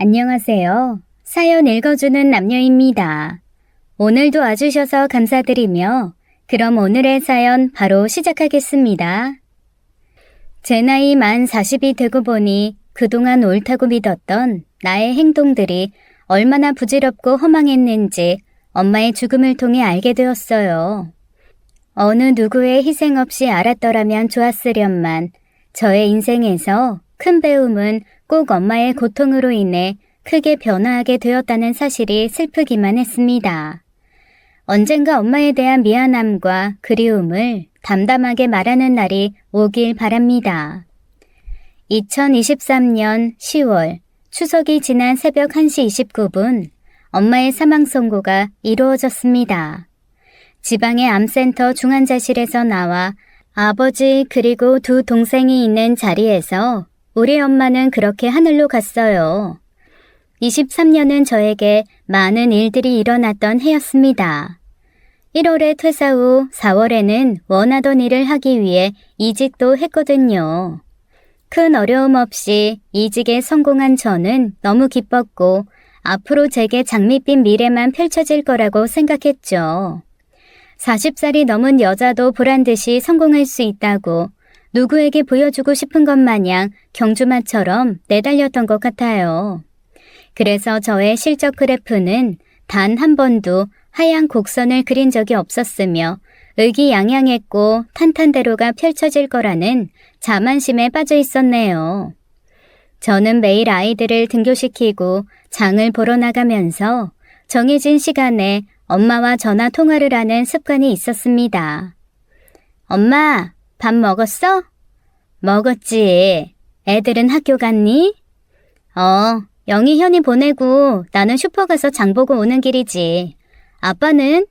안녕하세요. 사연 읽어주는 남녀입니다. 오늘도 와주셔서 감사드리며 그럼 오늘의 사연 바로 시작하겠습니다. 제 나이 만 40이 되고 보니 그동안 옳다고 믿었던 나의 행동들이 얼마나 부질없고 허망했는지 엄마의 죽음을 통해 알게 되었어요. 어느 누구의 희생 없이 알았더라면 좋았으련만 저의 인생에서 큰 배움은 꼭 엄마의 고통으로 인해 크게 변화하게 되었다는 사실이 슬프기만 했습니다. 언젠가 엄마에 대한 미안함과 그리움을 담담하게 말하는 날이 오길 바랍니다. 2023년 10월 추석이 지난 새벽 1시 29분 엄마의 사망 선고가 이루어졌습니다. 지방의 암센터 중환자실에서 나와 아버지 그리고 두 동생이 있는 자리에서 우리 엄마는 그렇게 하늘로 갔어요. 23년은 저에게 많은 일들이 일어났던 해였습니다. 1월에 퇴사 후 4월에는 원하던 일을 하기 위해 이직도 했거든요. 큰 어려움 없이 이직에 성공한 저는 너무 기뻤고 앞으로 제게 장밋빛 미래만 펼쳐질 거라고 생각했죠. 40살이 넘은 여자도 보란듯이 성공할 수 있다고 누구에게 보여주고 싶은 것 마냥 경주마처럼 내달렸던 것 같아요. 그래서 저의 실적 그래프는 단 한 번도 하향 곡선을 그린 적이 없었으며 의기양양했고 탄탄대로가 펼쳐질 거라는 자만심에 빠져 있었네요. 저는 매일 아이들을 등교시키고 장을 보러 나가면서 정해진 시간에 엄마와 전화 통화를 하는 습관이 있었습니다. 엄마, 밥 먹었어? 먹었지. 애들은 학교 갔니? 영희, 현이 보내고 나는 슈퍼 가서 장 보고 오는 길이지. 아빠는?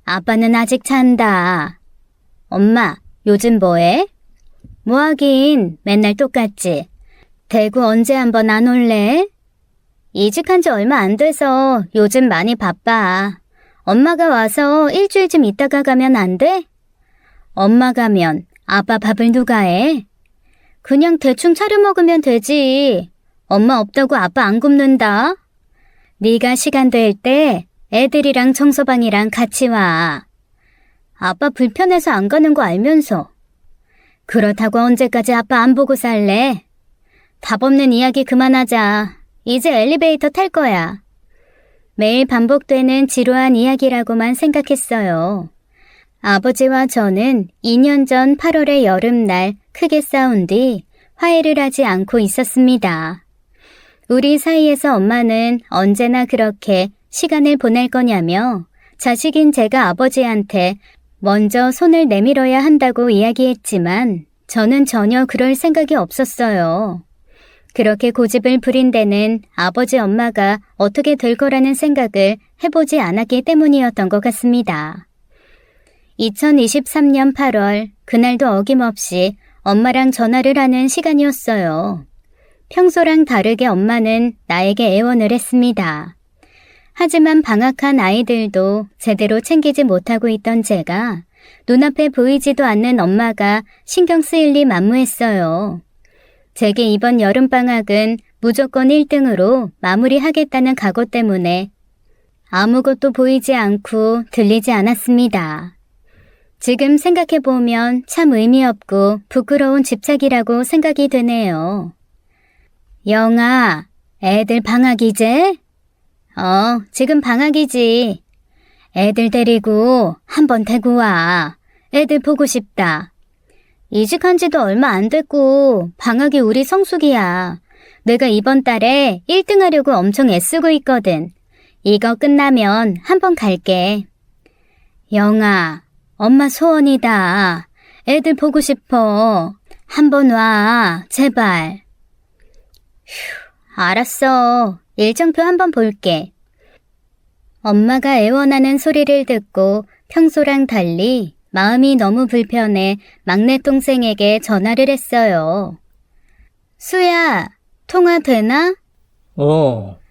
아빠는 아직 잔다. 엄마, 요즘 뭐해? 뭐 하긴 맨날 똑같지. 대구 언제 한번 안 올래? 이직한 지 얼마 안 돼서 요즘 많이 바빠. 엄마가 와서 일주일쯤 있다가 가면 안 돼? 엄마 가면 아빠 밥을 누가 해? 그냥 대충 차려 먹으면 되지. 엄마 없다고 아빠 안 굶는다. 네가 시간 될 때 애들이랑 청소방이랑 같이 와. 아빠 불편해서 안 가는 거 알면서. 그렇다고 언제까지 아빠 안 보고 살래? 답 없는 이야기 그만하자. 이제 엘리베이터 탈 거야. 매일 반복되는 지루한 이야기라고만 생각했어요. 아버지와 저는 2년 전 8월의 여름날 크게 싸운 뒤 화해를 하지 않고 있었습니다. 우리 사이에서 엄마는 언제나 그렇게 시간을 보낼 거냐며 자식인 제가 아버지한테 먼저 손을 내밀어야 한다고 이야기했지만 저는 전혀 그럴 생각이 없었어요. 그렇게 고집을 부린 데는 아버지 엄마가 어떻게 될 거라는 생각을 해보지 않았기 때문이었던 것 같습니다. 2023년 8월, 그날도 어김없이 엄마랑 전화를 하는 시간이었어요. 평소랑 다르게 엄마는 나에게 애원을 했습니다. 하지만 방학한 아이들도 제대로 챙기지 못하고 있던 제가 눈앞에 보이지도 않는 엄마가 신경 쓰일 리 만무했어요. 제게 이번 여름방학은 무조건 1등으로 마무리하겠다는 각오 때문에 아무것도 보이지 않고 들리지 않았습니다. 지금 생각해보면 참 의미 없고 부끄러운 집착이라고 생각이 되네요. 영아, 애들 방학이제? 지금 방학이지. 애들 데리고 한번 대구 와. 애들 보고 싶다. 이직한 지도 얼마 안 됐고 방학이 우리 성수기야. 내가 이번 달에 1등 하려고 엄청 애쓰고 있거든. 이거 끝나면 한번 갈게. 영아, 엄마 소원이다. 애들 보고 싶어. 한번 와, 제발. 휴, 알았어. 일정표 한번 볼게. 엄마가 애원하는 소리를 듣고 평소랑 달리 마음이 너무 불편해 막내 동생에게 전화를 했어요. 수야, 통화 되나?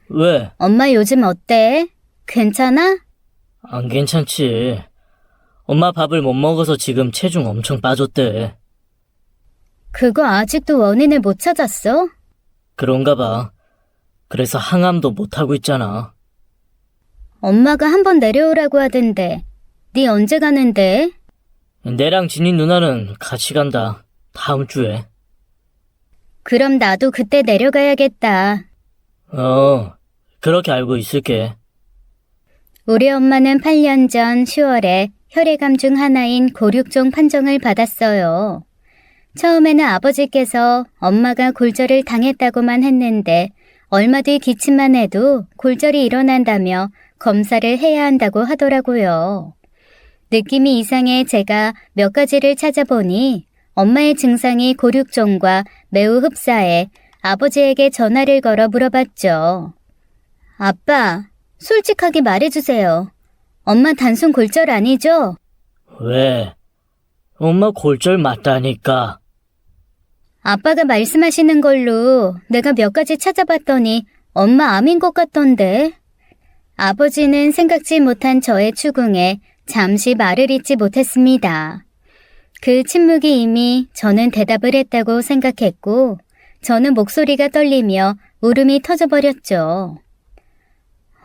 왜? 엄마 요즘 어때? 괜찮아? 안 괜찮지. 엄마 밥을 못 먹어서 지금 체중 엄청 빠졌대. 그거 아직도 원인을 못 찾았어? 그런가 봐. 그래서 항암도 못하고 있잖아. 엄마가 한번 내려오라고 하던데, 네 언제 가는데? 내랑 진희 누나는 같이 간다. 다음 주에. 그럼 나도 그때 내려가야겠다. 그렇게 알고 있을게. 우리 엄마는 8년 전 10월에 혈액암 중 하나인 고륙종 판정을 받았어요. 처음에는 아버지께서 엄마가 골절을 당했다고만 했는데 얼마 뒤 기침만 해도 골절이 일어난다며 검사를 해야 한다고 하더라고요. 느낌이 이상해 제가 몇 가지를 찾아보니 엄마의 증상이 고륙종과 매우 흡사해 아버지에게 전화를 걸어 물어봤죠. 아빠, 솔직하게 말해주세요. 엄마 단순 골절 아니죠? 왜? 엄마 골절 맞다니까. 아빠가 말씀하시는 걸로 내가 몇 가지 찾아봤더니 엄마 암인 것 같던데. 아버지는 생각지 못한 저의 추궁에 잠시 말을 잇지 못했습니다. 그 침묵이 이미 저는 대답을 했다고 생각했고 저는 목소리가 떨리며 울음이 터져버렸죠.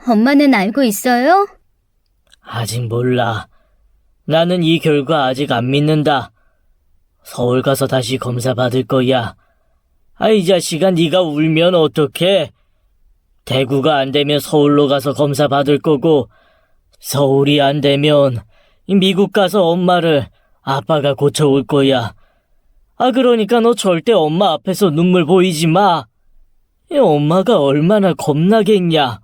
엄마는 알고 있어요? 아직 몰라. 나는 이 결과 아직 안 믿는다. 서울 가서 다시 검사 받을 거야. 이 자식아, 네가 울면 어떡해? 대구가 안 되면 서울로 가서 검사 받을 거고, 서울이 안 되면 미국 가서 엄마를 아빠가 고쳐올 거야. 그러니까 너 절대 엄마 앞에서 눈물 보이지 마. 엄마가 얼마나 겁나겠냐.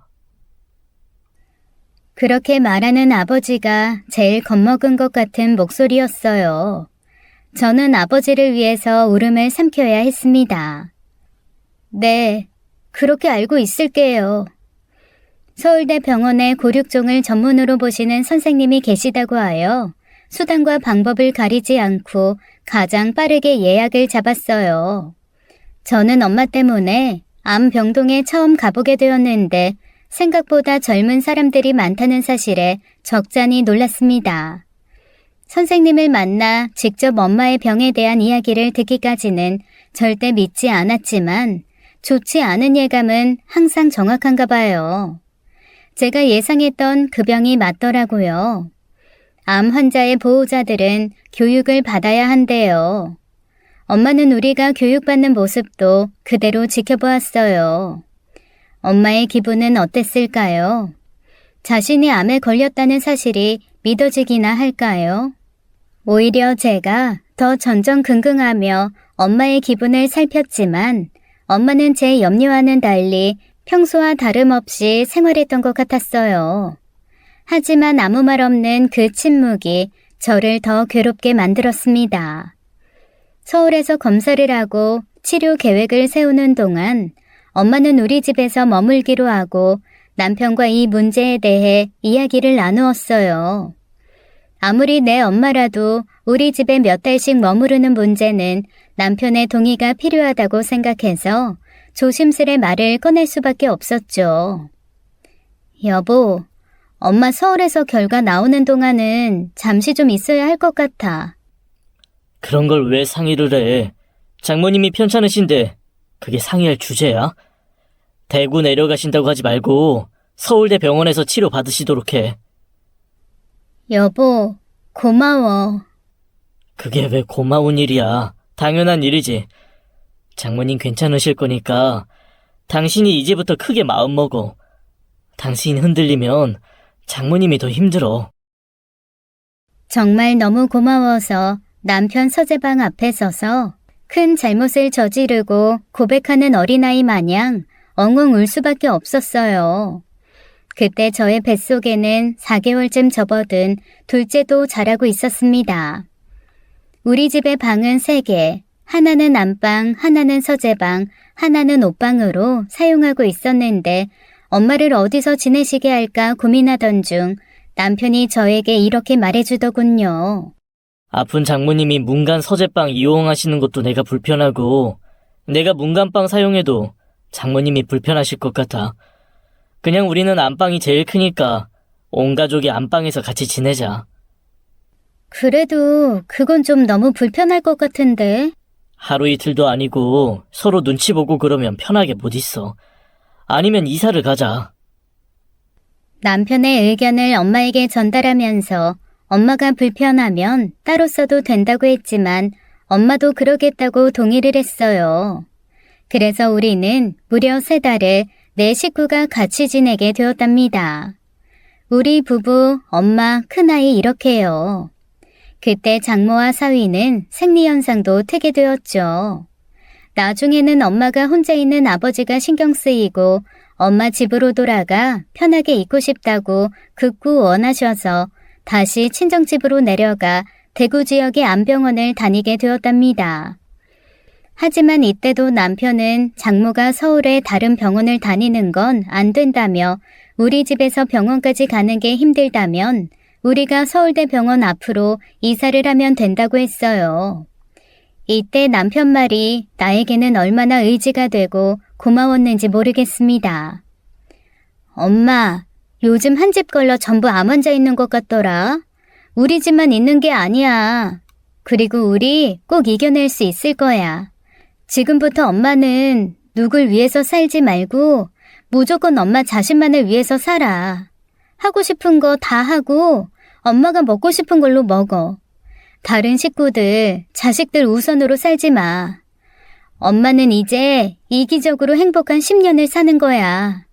그렇게 말하는 아버지가 제일 겁먹은 것 같은 목소리였어요. 저는 아버지를 위해서 울음을 삼켜야 했습니다. 네, 그렇게 알고 있을게요. 서울대 병원에 고륙종을 전문으로 보시는 선생님이 계시다고 하여 수단과 방법을 가리지 않고 가장 빠르게 예약을 잡았어요. 저는 엄마 때문에 암병동에 처음 가보게 되었는데 생각보다 젊은 사람들이 많다는 사실에 적잖이 놀랐습니다. 선생님을 만나 직접 엄마의 병에 대한 이야기를 듣기까지는 절대 믿지 않았지만 좋지 않은 예감은 항상 정확한가 봐요. 제가 예상했던 그 병이 맞더라고요. 암 환자의 보호자들은 교육을 받아야 한대요. 엄마는 우리가 교육받는 모습도 그대로 지켜보았어요. 엄마의 기분은 어땠을까요? 자신이 암에 걸렸다는 사실이 믿어지기나 할까요? 오히려 제가 더 전전긍긍하며 엄마의 기분을 살폈지만 엄마는 제 염려와는 달리 평소와 다름없이 생활했던 것 같았어요. 하지만 아무 말 없는 그 침묵이 저를 더 괴롭게 만들었습니다. 서울에서 검사를 하고 치료 계획을 세우는 동안 엄마는 우리 집에서 머물기로 하고 남편과 이 문제에 대해 이야기를 나누었어요. 아무리 내 엄마라도 우리 집에 몇 달씩 머무르는 문제는 남편의 동의가 필요하다고 생각해서 조심스레 말을 꺼낼 수밖에 없었죠. 여보, 엄마 서울에서 결과 나오는 동안은 잠시 좀 있어야 할 것 같아. 그런 걸 왜 상의를 해? 장모님이 편찮으신데 그게 상의할 주제야? 대구 내려가신다고 하지 말고 서울대 병원에서 치료 받으시도록 해. 여보, 고마워. 그게 왜 고마운 일이야? 당연한 일이지. 장모님 괜찮으실 거니까 당신이 이제부터 크게 마음먹어. 당신이 흔들리면 장모님이 더 힘들어. 정말 너무 고마워서 남편 서재방 앞에 서서 큰 잘못을 저지르고 고백하는 어린아이 마냥 엉엉 울 수밖에 없었어요. 그때 저의 뱃속에는 4개월쯤 접어든 둘째도 자라고 있었습니다. 우리 집의 방은 3개, 하나는 안방, 하나는 서재방, 하나는 옷방으로 사용하고 있었는데 엄마를 어디서 지내시게 할까 고민하던 중 남편이 저에게 이렇게 말해주더군요. 아픈 장모님이 문간 서재방 이용하시는 것도 내가 불편하고 내가 문간방 사용해도 장모님이 불편하실 것 같아. 그냥 우리는 안방이 제일 크니까 온 가족이 안방에서 같이 지내자. 그래도 그건 좀 너무 불편할 것 같은데. 하루 이틀도 아니고 서로 눈치 보고 그러면 편하게 못 있어. 아니면 이사를 가자. 남편의 의견을 엄마에게 전달하면서 엄마가 불편하면 따로 써도 된다고 했지만 엄마도 그러겠다고 동의를 했어요. 그래서 우리는 무려 3달을 네 식구가 같이 지내게 되었답니다. 우리 부부, 엄마, 큰아이 이렇게요. 그때 장모와 사위는 생리현상도 트게 되었죠. 나중에는 엄마가 혼자 있는 아버지가 신경 쓰이고 엄마 집으로 돌아가 편하게 있고 싶다고 극구 원하셔서 다시 친정집으로 내려가 대구 지역의 암병원을 다니게 되었답니다. 하지만 이때도 남편은 장모가 서울의 다른 병원을 다니는 건 안 된다며 우리 집에서 병원까지 가는 게 힘들다면 우리가 서울대 병원 앞으로 이사를 하면 된다고 했어요. 이때 남편 말이 나에게는 얼마나 의지가 되고 고마웠는지 모르겠습니다. 엄마, 요즘 한 집 걸러 전부 암 환자 있는 것 같더라. 우리 집만 있는 게 아니야. 그리고 우리 꼭 이겨낼 수 있을 거야. 지금부터 엄마는 누굴 위해서 살지 말고 무조건 엄마 자신만을 위해서 살아. 하고 싶은 거 다 하고 엄마가 먹고 싶은 걸로 먹어. 다른 식구들, 자식들 우선으로 살지 마. 엄마는 이제 이기적으로 행복한 10년을 사는 거야.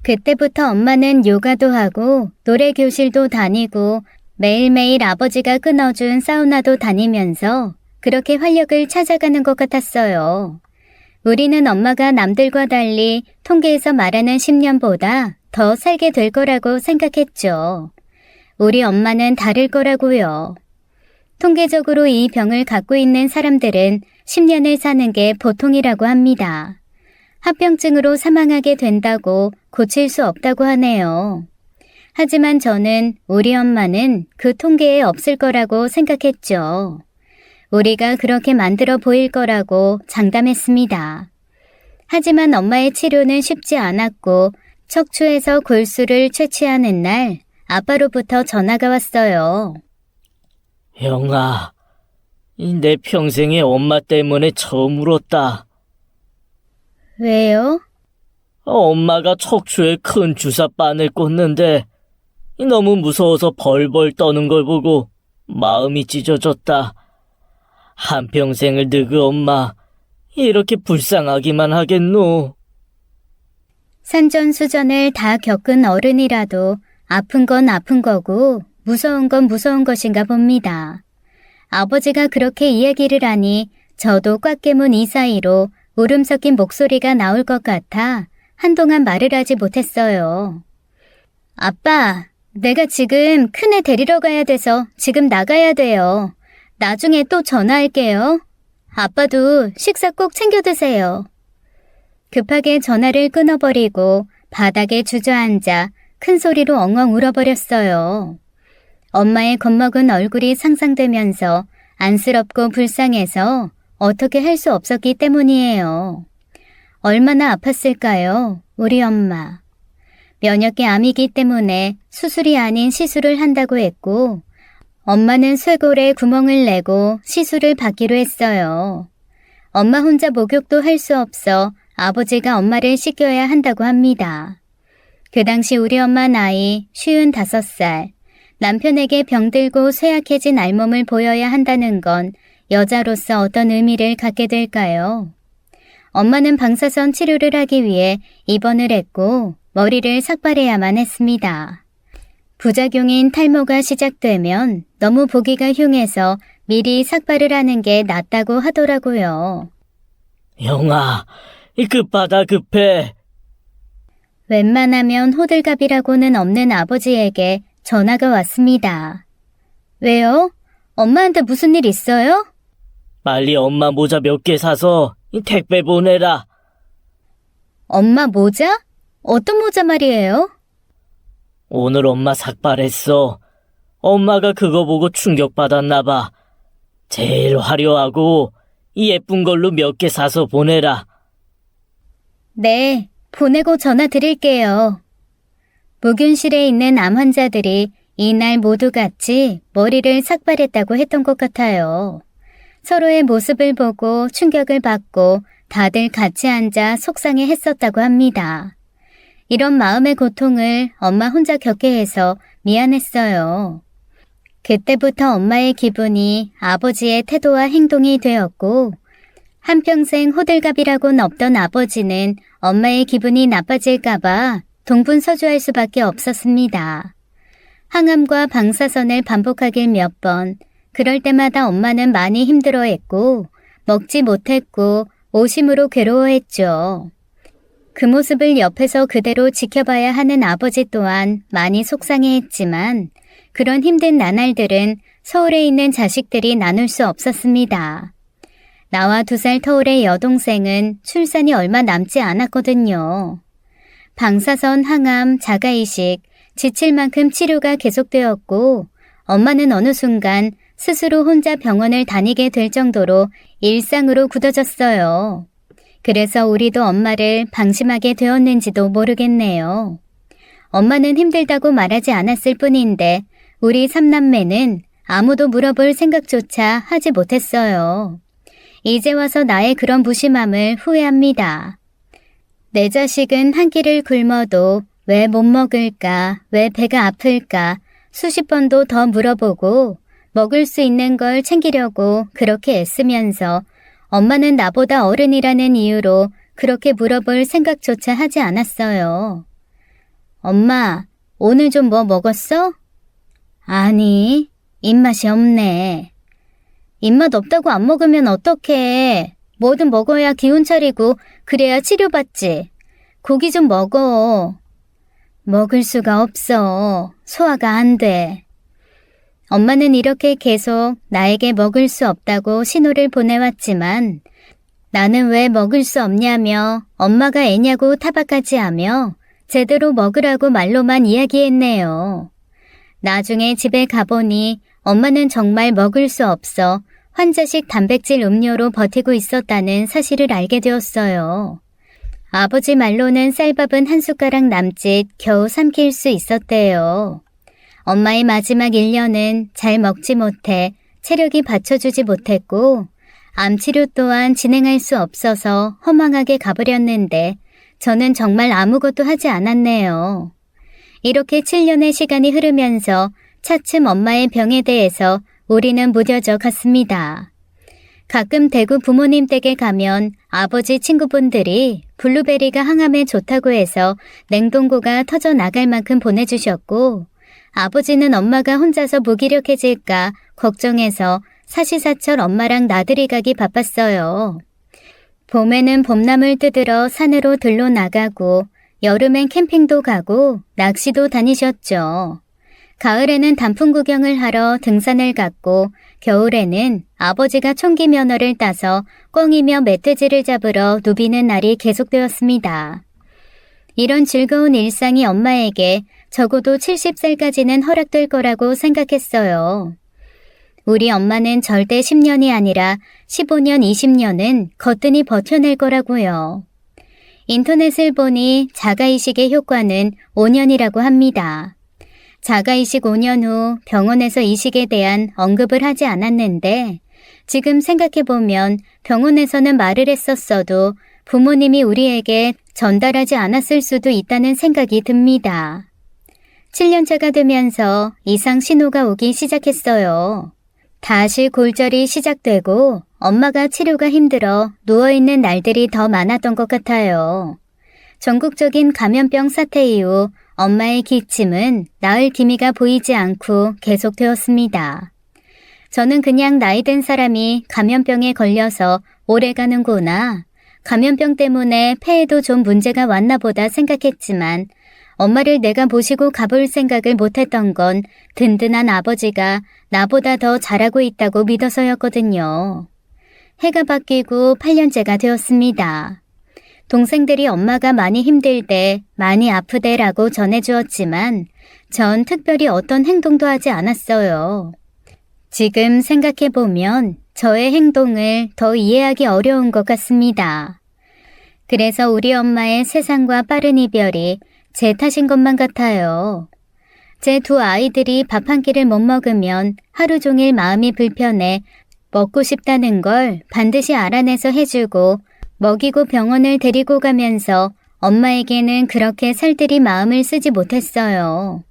그때부터 엄마는 요가도 하고 노래 교실도 다니고 매일매일 아버지가 끊어준 사우나도 다니면서 그렇게 활력을 찾아가는 것 같았어요. 우리는 엄마가 남들과 달리 통계에서 말하는 10년보다 더 살게 될 거라고 생각했죠. 우리 엄마는 다를 거라고요. 통계적으로 이 병을 갖고 있는 사람들은 10년을 사는 게 보통이라고 합니다. 합병증으로 사망하게 된다고 고칠 수 없다고 하네요. 하지만 저는 우리 엄마는 그 통계에 없을 거라고 생각했죠. 우리가 그렇게 만들어 보일 거라고 장담했습니다. 하지만 엄마의 치료는 쉽지 않았고 척추에서 골수를 채취하는 날 아빠로부터 전화가 왔어요. 영아, 내 평생에 엄마 때문에 처음 울었다. 왜요? 엄마가 척추에 큰 주사바늘 꽂는데 너무 무서워서 벌벌 떠는 걸 보고 마음이 찢어졌다. 한평생을 늙은 엄마, 이렇게 불쌍하기만 하겠노. 산전수전을 다 겪은 어른이라도 아픈 건 아픈 거고 무서운 건 무서운 것인가 봅니다. 아버지가 그렇게 이야기를 하니 저도 꽉 깨문 이 사이로 울음 섞인 목소리가 나올 것 같아 한동안 말을 하지 못했어요. 아빠, 내가 지금 큰애 데리러 가야 돼서 지금 나가야 돼요. 나중에 또 전화할게요. 아빠도 식사 꼭 챙겨 드세요. 급하게 전화를 끊어버리고 바닥에 주저앉아 큰 소리로 엉엉 울어버렸어요. 엄마의 겁먹은 얼굴이 상상되면서 안쓰럽고 불쌍해서 어떻게 할 수 없었기 때문이에요. 얼마나 아팠을까요, 우리 엄마. 면역계 암이기 때문에 수술이 아닌 시술을 한다고 했고 엄마는 쇄골에 구멍을 내고 시술을 받기로 했어요. 엄마 혼자 목욕도 할 수 없어 아버지가 엄마를 씻겨야 한다고 합니다. 그 당시 우리 엄마 나이 55살, 남편에게 병들고 쇠약해진 알몸을 보여야 한다는 건 여자로서 어떤 의미를 갖게 될까요? 엄마는 방사선 치료를 하기 위해 입원을 했고 머리를 삭발해야만 했습니다. 부작용인 탈모가 시작되면 너무 보기가 흉해서 미리 삭발을 하는 게 낫다고 하더라고요. 영아, 급하다 급해. 웬만하면 호들갑이라고는 없는 아버지에게 전화가 왔습니다. 왜요? 엄마한테 무슨 일 있어요? 빨리 엄마 모자 몇 개 사서 택배 보내라. 엄마 모자? 어떤 모자 말이에요? 오늘 엄마 삭발했어. 엄마가 그거 보고 충격받았나 봐. 제일 화려하고 예쁜 걸로 몇 개 사서 보내라. 네, 보내고 전화 드릴게요. 무균실에 있는 암 환자들이 이날 모두 같이 머리를 삭발했다고 했던 것 같아요. 서로의 모습을 보고 충격을 받고 다들 같이 앉아 속상해 했었다고 합니다. 이런 마음의 고통을 엄마 혼자 겪게 해서 미안했어요. 그때부터 엄마의 기분이 아버지의 태도와 행동이 되었고, 한평생 호들갑이라고는 없던 아버지는 엄마의 기분이 나빠질까봐 동분서주할 수밖에 없었습니다. 항암과 방사선을 반복하길 몇 번, 그럴 때마다 엄마는 많이 힘들어했고, 먹지 못했고, 오심으로 괴로워했죠. 그 모습을 옆에서 그대로 지켜봐야 하는 아버지 또한 많이 속상해했지만, 그런 힘든 나날들은 서울에 있는 자식들이 나눌 수 없었습니다. 나와 2살 터울의 여동생은 출산이 얼마 남지 않았거든요. 방사선, 항암, 자가이식, 지칠 만큼 치료가 계속되었고, 엄마는 어느 순간 스스로 혼자 병원을 다니게 될 정도로 일상으로 굳어졌어요. 그래서 우리도 엄마를 방심하게 되었는지도 모르겠네요. 엄마는 힘들다고 말하지 않았을 뿐인데 우리 3남매는 아무도 물어볼 생각조차 하지 못했어요. 이제 와서 나의 그런 무심함을 후회합니다. 내 자식은 한 끼를 굶어도 왜 못 먹을까, 왜 배가 아플까 수십 번도 더 물어보고 먹을 수 있는 걸 챙기려고 그렇게 애쓰면서 엄마는 나보다 어른이라는 이유로 그렇게 물어볼 생각조차 하지 않았어요. 엄마, 오늘 좀 뭐 먹었어? 아니, 입맛이 없네. 입맛 없다고 안 먹으면 어떡해. 뭐든 먹어야 기운 차리고 그래야 치료받지. 고기 좀 먹어. 먹을 수가 없어. 소화가 안 돼. 엄마는 이렇게 계속 나에게 먹을 수 없다고 신호를 보내왔지만 나는 왜 먹을 수 없냐며 엄마가 애냐고 타박까지 하며 제대로 먹으라고 말로만 이야기했네요. 나중에 집에 가보니 엄마는 정말 먹을 수 없어 환자식 단백질 음료로 버티고 있었다는 사실을 알게 되었어요. 아버지 말로는 쌀밥은 한 숟가락 남짓 겨우 삼킬 수 있었대요. 엄마의 마지막 1년은 잘 먹지 못해 체력이 받쳐주지 못했고 암치료 또한 진행할 수 없어서 허망하게 가버렸는데 저는 정말 아무것도 하지 않았네요. 이렇게 7년의 시간이 흐르면서 차츰 엄마의 병에 대해서 우리는 무뎌져 갔습니다. 가끔 대구 부모님 댁에 가면 아버지 친구분들이 블루베리가 항암에 좋다고 해서 냉동고가 터져 나갈 만큼 보내주셨고 아버지는 엄마가 혼자서 무기력해질까 걱정해서 사시사철 엄마랑 나들이 가기 바빴어요. 봄에는 봄나물 뜯으러 산으로 들러 나가고 여름엔 캠핑도 가고 낚시도 다니셨죠. 가을에는 단풍 구경을 하러 등산을 갔고 겨울에는 아버지가 총기 면허를 따서 꿩이며 멧돼지를 잡으러 누비는 날이 계속되었습니다. 이런 즐거운 일상이 엄마에게 적어도 70살까지는 허락될 거라고 생각했어요. 우리 엄마는 절대 10년이 아니라 15년, 20년은 거뜬히 버텨낼 거라고요. 인터넷을 보니 자가이식의 효과는 5년이라고 합니다. 자가이식 5년 후 병원에서 이식에 대한 언급을 하지 않았는데 지금 생각해보면 병원에서는 말을 했었어도 부모님이 우리에게 전달하지 않았을 수도 있다는 생각이 듭니다. 7년차가 되면서 이상 신호가 오기 시작했어요. 다시 골절이 시작되고 엄마가 치료가 힘들어 누워있는 날들이 더 많았던 것 같아요. 전국적인 감염병 사태 이후 엄마의 기침은 나을 기미가 보이지 않고 계속되었습니다. 저는 그냥 나이 든 사람이 감염병에 걸려서 오래 가는구나. 감염병 때문에 폐에도 좀 문제가 왔나 보다 생각했지만 엄마를 내가 모시고 가볼 생각을 못했던 건 든든한 아버지가 나보다 더 잘하고 있다고 믿어서였거든요. 해가 바뀌고 8년째가 되었습니다. 동생들이 엄마가 많이 힘들대, 많이 아프대라고 전해주었지만 전 특별히 어떤 행동도 하지 않았어요. 지금 생각해보면 저의 행동을 더 이해하기 어려운 것 같습니다. 그래서 우리 엄마의 세상과 빠른 이별이 제 탓인 것만 같아요. 제 2 아이들이 밥 한 끼를 못 먹으면 하루 종일 마음이 불편해 먹고 싶다는 걸 반드시 알아내서 해주고 먹이고 병원을 데리고 가면서 엄마에게는 그렇게 살뜰히 마음을 쓰지 못했어요.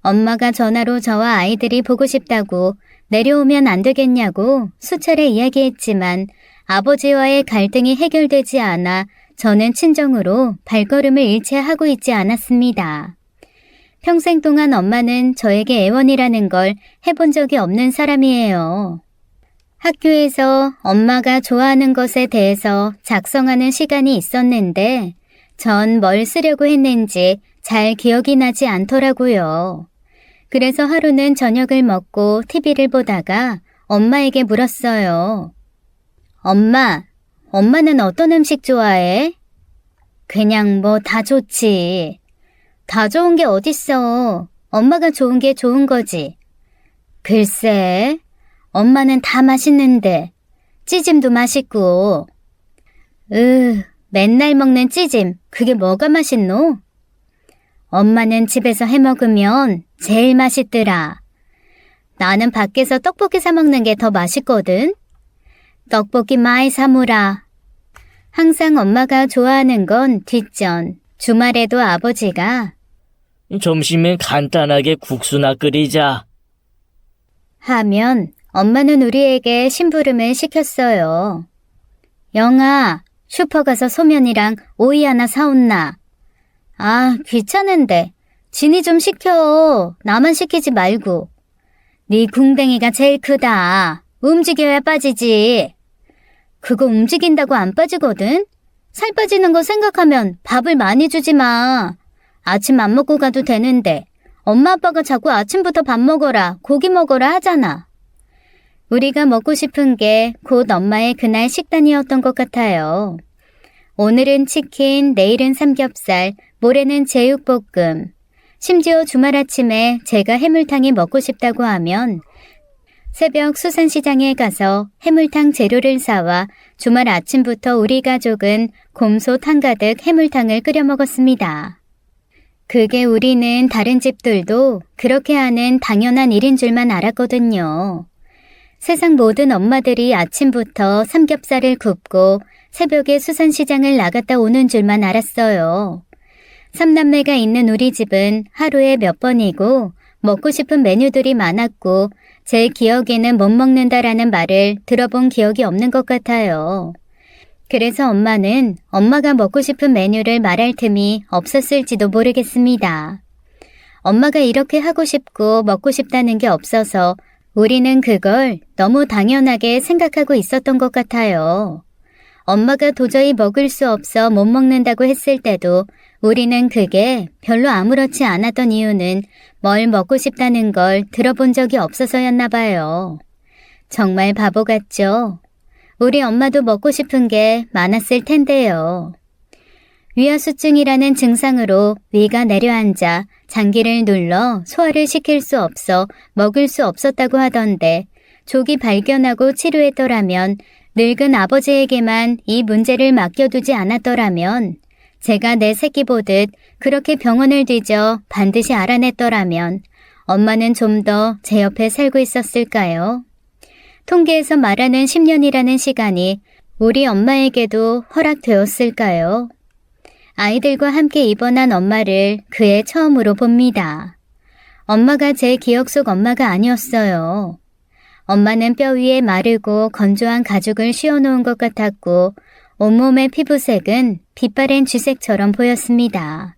엄마가 전화로 저와 아이들이 보고 싶다고 내려오면 안 되겠냐고 수차례 이야기했지만 아버지와의 갈등이 해결되지 않아 저는 친정으로 발걸음을 잃지 하고 있지 않았습니다. 평생 동안 엄마는 저에게 애원이라는 걸 해본 적이 없는 사람이에요. 학교에서 엄마가 좋아하는 것에 대해서 작성하는 시간이 있었는데 전 뭘 쓰려고 했는지 잘 기억이 나지 않더라고요. 그래서 하루는 저녁을 먹고 TV를 보다가 엄마에게 물었어요. 엄마는 어떤 음식 좋아해? 그냥 뭐 다 좋지. 다 좋은 게 어딨어. 엄마가 좋은 게 좋은 거지. 글쎄, 엄마는 다 맛있는데 찌짐도 맛있고. 맨날 먹는 찌짐, 그게 뭐가 맛있노? 엄마는 집에서 해먹으면 제일 맛있더라. 나는 밖에서 떡볶이 사 먹는 게 더 맛있거든. 떡볶이 많이 사무라. 항상 엄마가 좋아하는 건 뒷전. 주말에도 아버지가 점심엔 간단하게 국수나 끓이자. 하면 엄마는 우리에게 심부름을 시켰어요. 영아, 슈퍼 가서 소면이랑 오이 하나 사온나. 아, 귀찮은데. 진이 좀 시켜. 나만 시키지 말고. 네 궁뎅이가 제일 크다. 움직여야 빠지지. 그거 움직인다고 안 빠지거든? 살 빠지는 거 생각하면 밥을 많이 주지 마. 아침 안 먹고 가도 되는데 엄마 아빠가 자꾸 아침부터 밥 먹어라, 고기 먹어라 하잖아. 우리가 먹고 싶은 게 곧 엄마의 그날 식단이었던 것 같아요. 오늘은 치킨, 내일은 삼겹살, 모레는 제육볶음. 심지어 주말 아침에 제가 해물탕이 먹고 싶다고 하면 새벽 수산시장에 가서 해물탕 재료를 사와 주말 아침부터 우리 가족은 곰솥 한가득 해물탕을 끓여 먹었습니다. 그게 우리는 다른 집들도 그렇게 하는 당연한 일인 줄만 알았거든요. 세상 모든 엄마들이 아침부터 삼겹살을 굽고 새벽에 수산시장을 나갔다 오는 줄만 알았어요. 3남매가 있는 우리 집은 하루에 몇 번이고 먹고 싶은 메뉴들이 많았고 제 기억에는 못 먹는다라는 말을 들어본 기억이 없는 것 같아요. 그래서 엄마는 엄마가 먹고 싶은 메뉴를 말할 틈이 없었을지도 모르겠습니다. 엄마가 이렇게 하고 싶고 먹고 싶다는 게 없어서 우리는 그걸 너무 당연하게 생각하고 있었던 것 같아요. 엄마가 도저히 먹을 수 없어 못 먹는다고 했을 때도 우리는 그게 별로 아무렇지 않았던 이유는 뭘 먹고 싶다는 걸 들어본 적이 없어서였나 봐요. 정말 바보 같죠? 우리 엄마도 먹고 싶은 게 많았을 텐데요. 위화수증이라는 증상으로 위가 내려앉아 장기를 눌러 소화를 시킬 수 없어 먹을 수 없었다고 하던데 조기 발견하고 치료했더라면 늙은 아버지에게만 이 문제를 맡겨두지 않았더라면 제가 내 새끼 보듯 그렇게 병원을 뒤져 반드시 알아냈더라면 엄마는 좀 더 제 옆에 살고 있었을까요? 통계에서 말하는 10년이라는 시간이 우리 엄마에게도 허락되었을까요? 아이들과 함께 입원한 엄마를 그해 처음으로 봅니다. 엄마가 제 기억 속 엄마가 아니었어요. 엄마는 뼈 위에 마르고 건조한 가죽을 씌워놓은 것 같았고 온몸의 피부색은 빛바랜 쥐색처럼 보였습니다.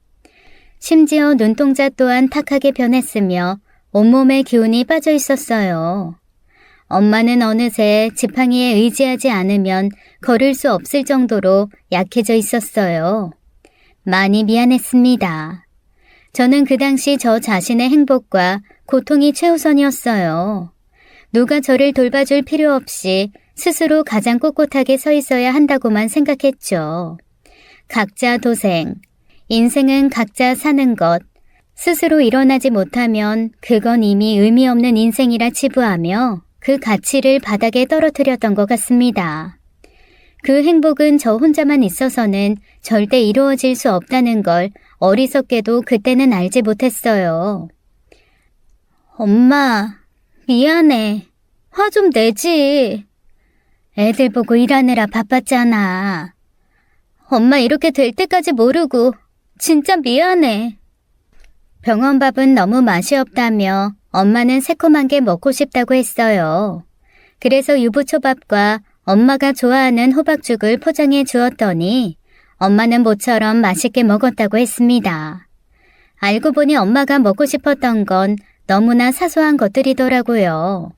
심지어 눈동자 또한 탁하게 변했으며 온몸의 기운이 빠져 있었어요. 엄마는 어느새 지팡이에 의지하지 않으면 걸을 수 없을 정도로 약해져 있었어요. 많이 미안했습니다. 저는 그 당시 저 자신의 행복과 고통이 최우선이었어요. 누가 저를 돌봐줄 필요 없이 스스로 가장 꼿꼿하게 서 있어야 한다고만 생각했죠. 각자 도생, 인생은 각자 사는 것, 스스로 일어나지 못하면 그건 이미 의미 없는 인생이라 치부하며 그 가치를 바닥에 떨어뜨렸던 것 같습니다. 그 행복은 저 혼자만 있어서는 절대 이루어질 수 없다는 걸 어리석게도 그때는 알지 못했어요. 엄마, 미안해. 화 좀 내지. 애들 보고 일하느라 바빴잖아. 엄마 이렇게 될 때까지 모르고 진짜 미안해. 병원 밥은 너무 맛이 없다며 엄마는 새콤한 게 먹고 싶다고 했어요. 그래서 유부초밥과 엄마가 좋아하는 호박죽을 포장해 주었더니 엄마는 모처럼 맛있게 먹었다고 했습니다. 알고 보니 엄마가 먹고 싶었던 건 너무나 사소한 것들이더라고요.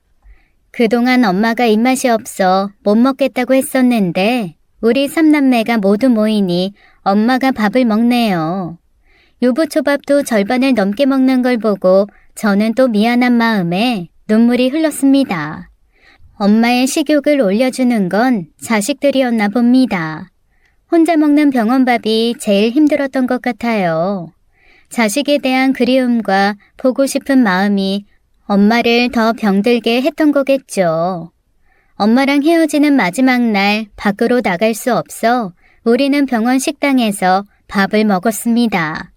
그동안 엄마가 입맛이 없어 못 먹겠다고 했었는데 우리 삼남매가 모두 모이니 엄마가 밥을 먹네요. 유부초밥도 절반을 넘게 먹는 걸 보고 저는 또 미안한 마음에 눈물이 흘렀습니다. 엄마의 식욕을 올려주는 건 자식들이었나 봅니다. 혼자 먹는 병원밥이 제일 힘들었던 것 같아요. 자식에 대한 그리움과 보고 싶은 마음이 엄마를 더 병들게 했던 거겠죠. 엄마랑 헤어지는 마지막 날 밖으로 나갈 수 없어 우리는 병원 식당에서 밥을 먹었습니다.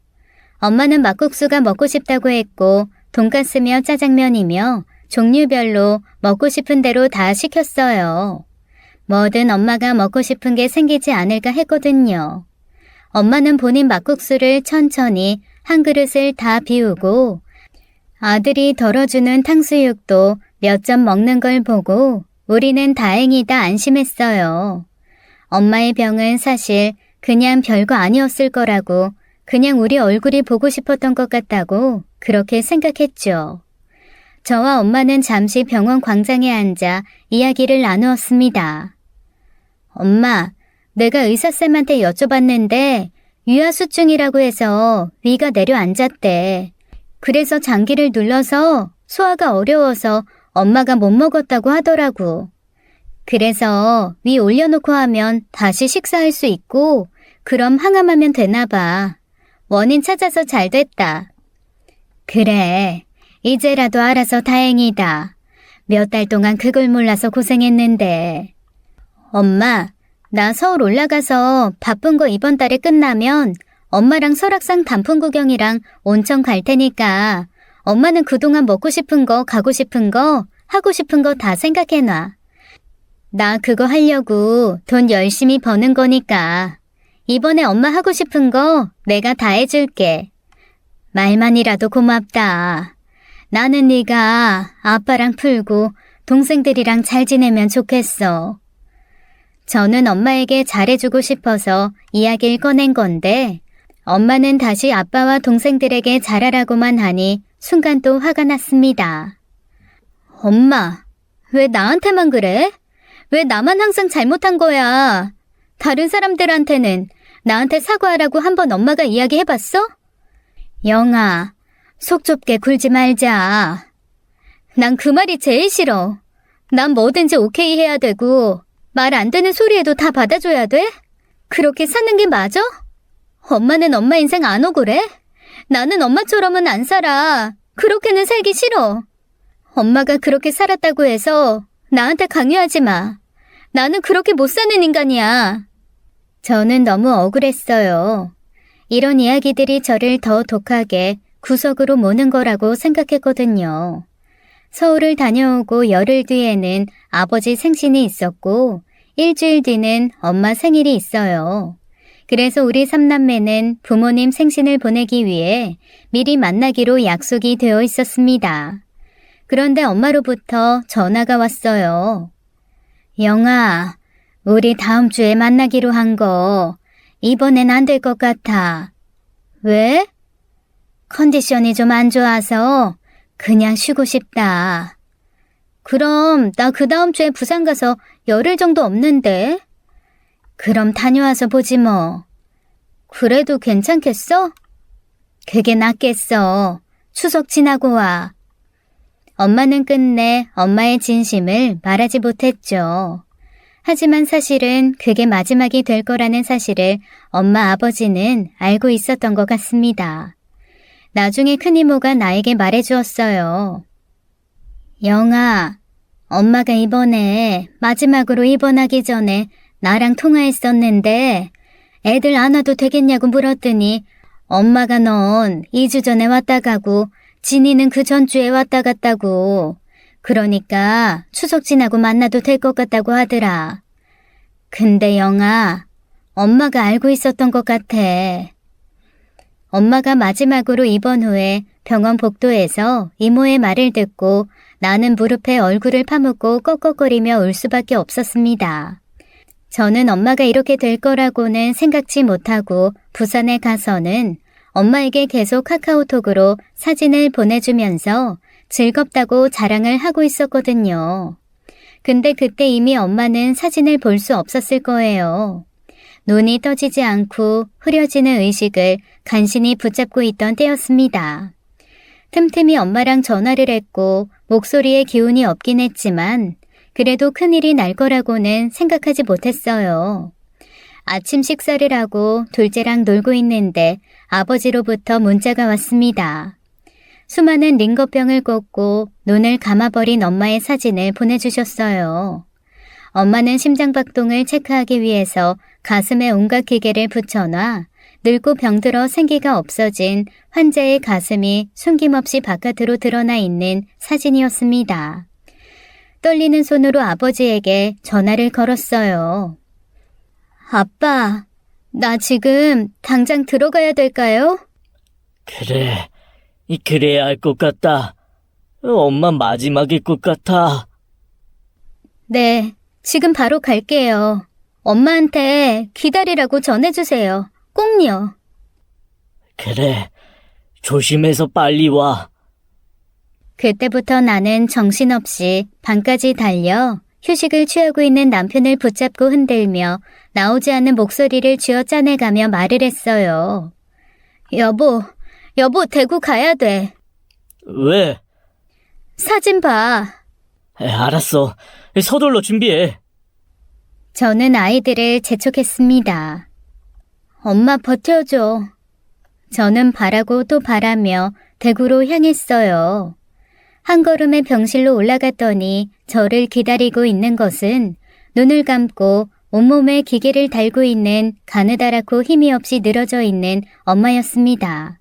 엄마는 막국수가 먹고 싶다고 했고 돈가스며 짜장면이며 종류별로 먹고 싶은 대로 다 시켰어요. 뭐든 엄마가 먹고 싶은 게 생기지 않을까 했거든요. 엄마는 본인 막국수를 천천히 한 그릇을 다 비우고 아들이 덜어주는 탕수육도 몇 점 먹는 걸 보고 우리는 다행이다 안심했어요. 엄마의 병은 사실 그냥 별거 아니었을 거라고 그냥 우리 얼굴이 보고 싶었던 것 같다고 그렇게 생각했죠. 저와 엄마는 잠시 병원 광장에 앉아 이야기를 나누었습니다. 엄마, 내가 의사쌤한테 여쭤봤는데 위하수증이라고 해서 위가 내려앉았대. 그래서 장기를 눌러서 소화가 어려워서 엄마가 못 먹었다고 하더라고. 그래서 위 올려놓고 하면 다시 식사할 수 있고 그럼 항암하면 되나 봐. 원인 찾아서 잘 됐다. 그래, 이제라도 알아서 다행이다. 몇 달 동안 그걸 몰라서 고생했는데. 엄마, 나 서울 올라가서 바쁜 거 이번 달에 끝나면 엄마랑 설악산 단풍 구경이랑 온천 갈 테니까 엄마는 그동안 먹고 싶은 거, 가고 싶은 거, 하고 싶은 거 다 생각해놔. 나 그거 하려고 돈 열심히 버는 거니까 이번에 엄마 하고 싶은 거 내가 다 해줄게. 말만이라도 고맙다. 나는 네가 아빠랑 풀고 동생들이랑 잘 지내면 좋겠어. 저는 엄마에게 잘해주고 싶어서 이야기를 꺼낸 건데 엄마는 다시 아빠와 동생들에게 잘하라고만 하니 순간 또 화가 났습니다. 엄마, 왜 나한테만 그래? 왜 나만 항상 잘못한 거야? 다른 사람들한테는 나한테 사과하라고 한번 엄마가 이야기해봤어? 영아, 속 좁게 굴지 말자. 난 그 말이 제일 싫어. 난 뭐든지 오케이 해야 되고 말 안 되는 소리에도 다 받아줘야 돼? 그렇게 사는 게 맞아? 엄마는 엄마 인생 안 억울해? 나는 엄마처럼은 안 살아. 그렇게는 살기 싫어. 엄마가 그렇게 살았다고 해서 나한테 강요하지 마. 나는 그렇게 못 사는 인간이야. 저는 너무 억울했어요. 이런 이야기들이 저를 더 독하게 구석으로 모는 거라고 생각했거든요. 서울을 다녀오고 열흘 뒤에는 아버지 생신이 있었고 일주일 뒤는 엄마 생일이 있어요. 그래서 우리 삼남매는 부모님 생신을 보내기 위해 미리 만나기로 약속이 되어 있었습니다. 그런데 엄마로부터 전화가 왔어요. 영아, 우리 다음 주에 만나기로 한 거 이번엔 안 될 것 같아. 왜? 컨디션이 좀 안 좋아서 그냥 쉬고 싶다. 그럼 나 그 다음 주에 부산 가서 열흘 정도 없는데? 그럼 다녀와서 보지 뭐. 그래도 괜찮겠어? 그게 낫겠어. 추석 지나고 와. 엄마는 끝내 엄마의 진심을 말하지 못했죠. 하지만 사실은 그게 마지막이 될 거라는 사실을 엄마 아버지는 알고 있었던 것 같습니다. 나중에 큰이모가 나에게 말해주었어요. 영아, 엄마가 이번에 마지막으로 입원하기 전에 나랑 통화했었는데 애들 안 와도 되겠냐고 물었더니 엄마가 넌 2주 전에 왔다 가고 진이는 그 전주에 왔다 갔다고. 그러니까 추석 지나고 만나도 될 것 같다고 하더라. 근데 영아, 엄마가 알고 있었던 것 같아. 엄마가 마지막으로 입원 후에 병원 복도에서 이모의 말을 듣고 나는 무릎에 얼굴을 파묻고 꺽꺽거리며 울 수밖에 없었습니다. 저는 엄마가 이렇게 될 거라고는 생각지 못하고 부산에 가서는 엄마에게 계속 카카오톡으로 사진을 보내주면서 즐겁다고 자랑을 하고 있었거든요. 근데 그때 이미 엄마는 사진을 볼 수 없었을 거예요. 눈이 떠지지 않고 흐려지는 의식을 간신히 붙잡고 있던 때였습니다. 틈틈이 엄마랑 전화를 했고 목소리에 기운이 없긴 했지만 그래도 큰일이 날 거라고는 생각하지 못했어요. 아침 식사를 하고 둘째랑 놀고 있는데 아버지로부터 문자가 왔습니다. 수많은 링거병을 꽂고 눈을 감아버린 엄마의 사진을 보내주셨어요. 엄마는 심장박동을 체크하기 위해서 가슴에 온갖 기계를 붙여놔 늙고 병들어 생기가 없어진 환자의 가슴이 숨김없이 바깥으로 드러나 있는 사진이었습니다. 떨리는 손으로 아버지에게 전화를 걸었어요. 아빠, 나 지금 당장 들어가야 될까요? 그래, 그래야 할 것 같다. 엄마 마지막일 것 같아. 네, 지금 바로 갈게요. 엄마한테 기다리라고 전해주세요. 꼭요. 그래, 조심해서 빨리 와. 그때부터 나는 정신없이 방까지 달려 휴식을 취하고 있는 남편을 붙잡고 흔들며 나오지 않는 목소리를 쥐어짜내가며 말을 했어요. 여보, 대구 가야 돼. 왜? 사진 봐. 알았어. 서둘러 준비해. 저는 아이들을 재촉했습니다. 엄마 버텨줘. 저는 바라고 또 바라며 대구로 향했어요. 한 걸음에 병실로 올라갔더니 저를 기다리고 있는 것은 눈을 감고 온몸에 기계를 달고 있는 가느다랗고 힘이 없이 늘어져 있는 엄마였습니다.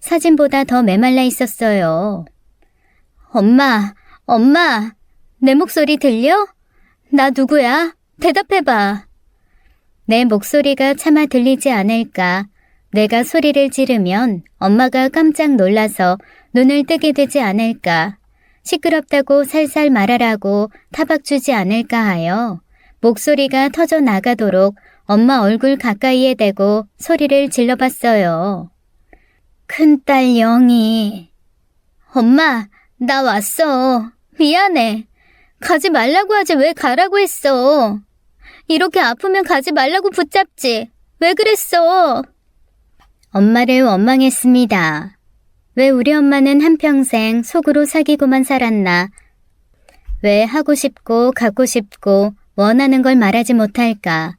사진보다 더 메말라 있었어요. 엄마, 내 목소리 들려? 나 누구야? 대답해봐. 내 목소리가 차마 들리지 않을까. 내가 소리를 지르면 엄마가 깜짝 놀라서 눈을 뜨게 되지 않을까. 시끄럽다고 살살 말하라고 타박 주지 않을까 하여 목소리가 터져 나가도록 엄마 얼굴 가까이에 대고 소리를 질러봤어요. 큰딸 영희. 엄마, 나 왔어. 미안해. 가지 말라고 하지 왜 가라고 했어. 이렇게 아프면 가지 말라고 붙잡지. 왜 그랬어? 엄마를 원망했습니다. 왜 우리 엄마는 한평생 속으로 사귀고만 살았나? 왜 하고 싶고 갖고 싶고 원하는 걸 말하지 못할까?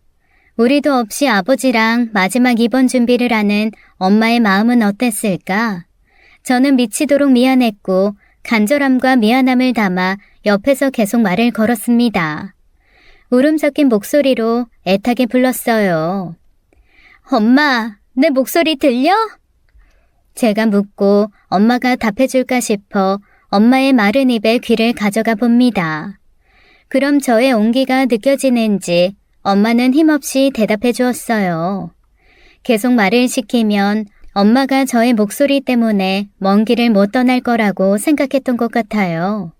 우리도 없이 아버지랑 마지막 입원 준비를 하는 엄마의 마음은 어땠을까? 저는 미치도록 미안했고 간절함과 미안함을 담아 옆에서 계속 말을 걸었습니다. 울음 섞인 목소리로 애타게 불렀어요. 엄마, 내 목소리 들려? 제가 묻고 엄마가 답해줄까 싶어 엄마의 마른 입에 귀를 가져가 봅니다. 그럼 저의 온기가 느껴지는지 엄마는 힘없이 대답해 주었어요. 계속 말을 시키면 엄마가 저의 목소리 때문에 먼 길을 못 떠날 거라고 생각했던 것 같아요.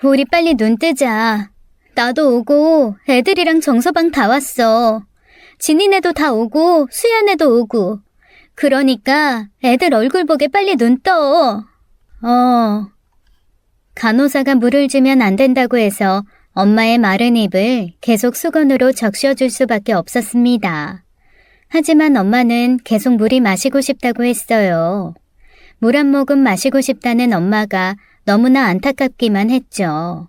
우리 빨리 눈 뜨자. 나도 오고 애들이랑 정서방 다 왔어. 진이네도 다 오고 수연애도 오고. 그러니까 애들 얼굴 보게 빨리 눈 떠. 간호사가 물을 주면 안 된다고 해서 엄마의 마른 입을 계속 수건으로 적셔줄 수밖에 없었습니다. 하지만 엄마는 계속 물이 마시고 싶다고 했어요. 물 한 모금 마시고 싶다는 엄마가 너무나 안타깝기만 했죠.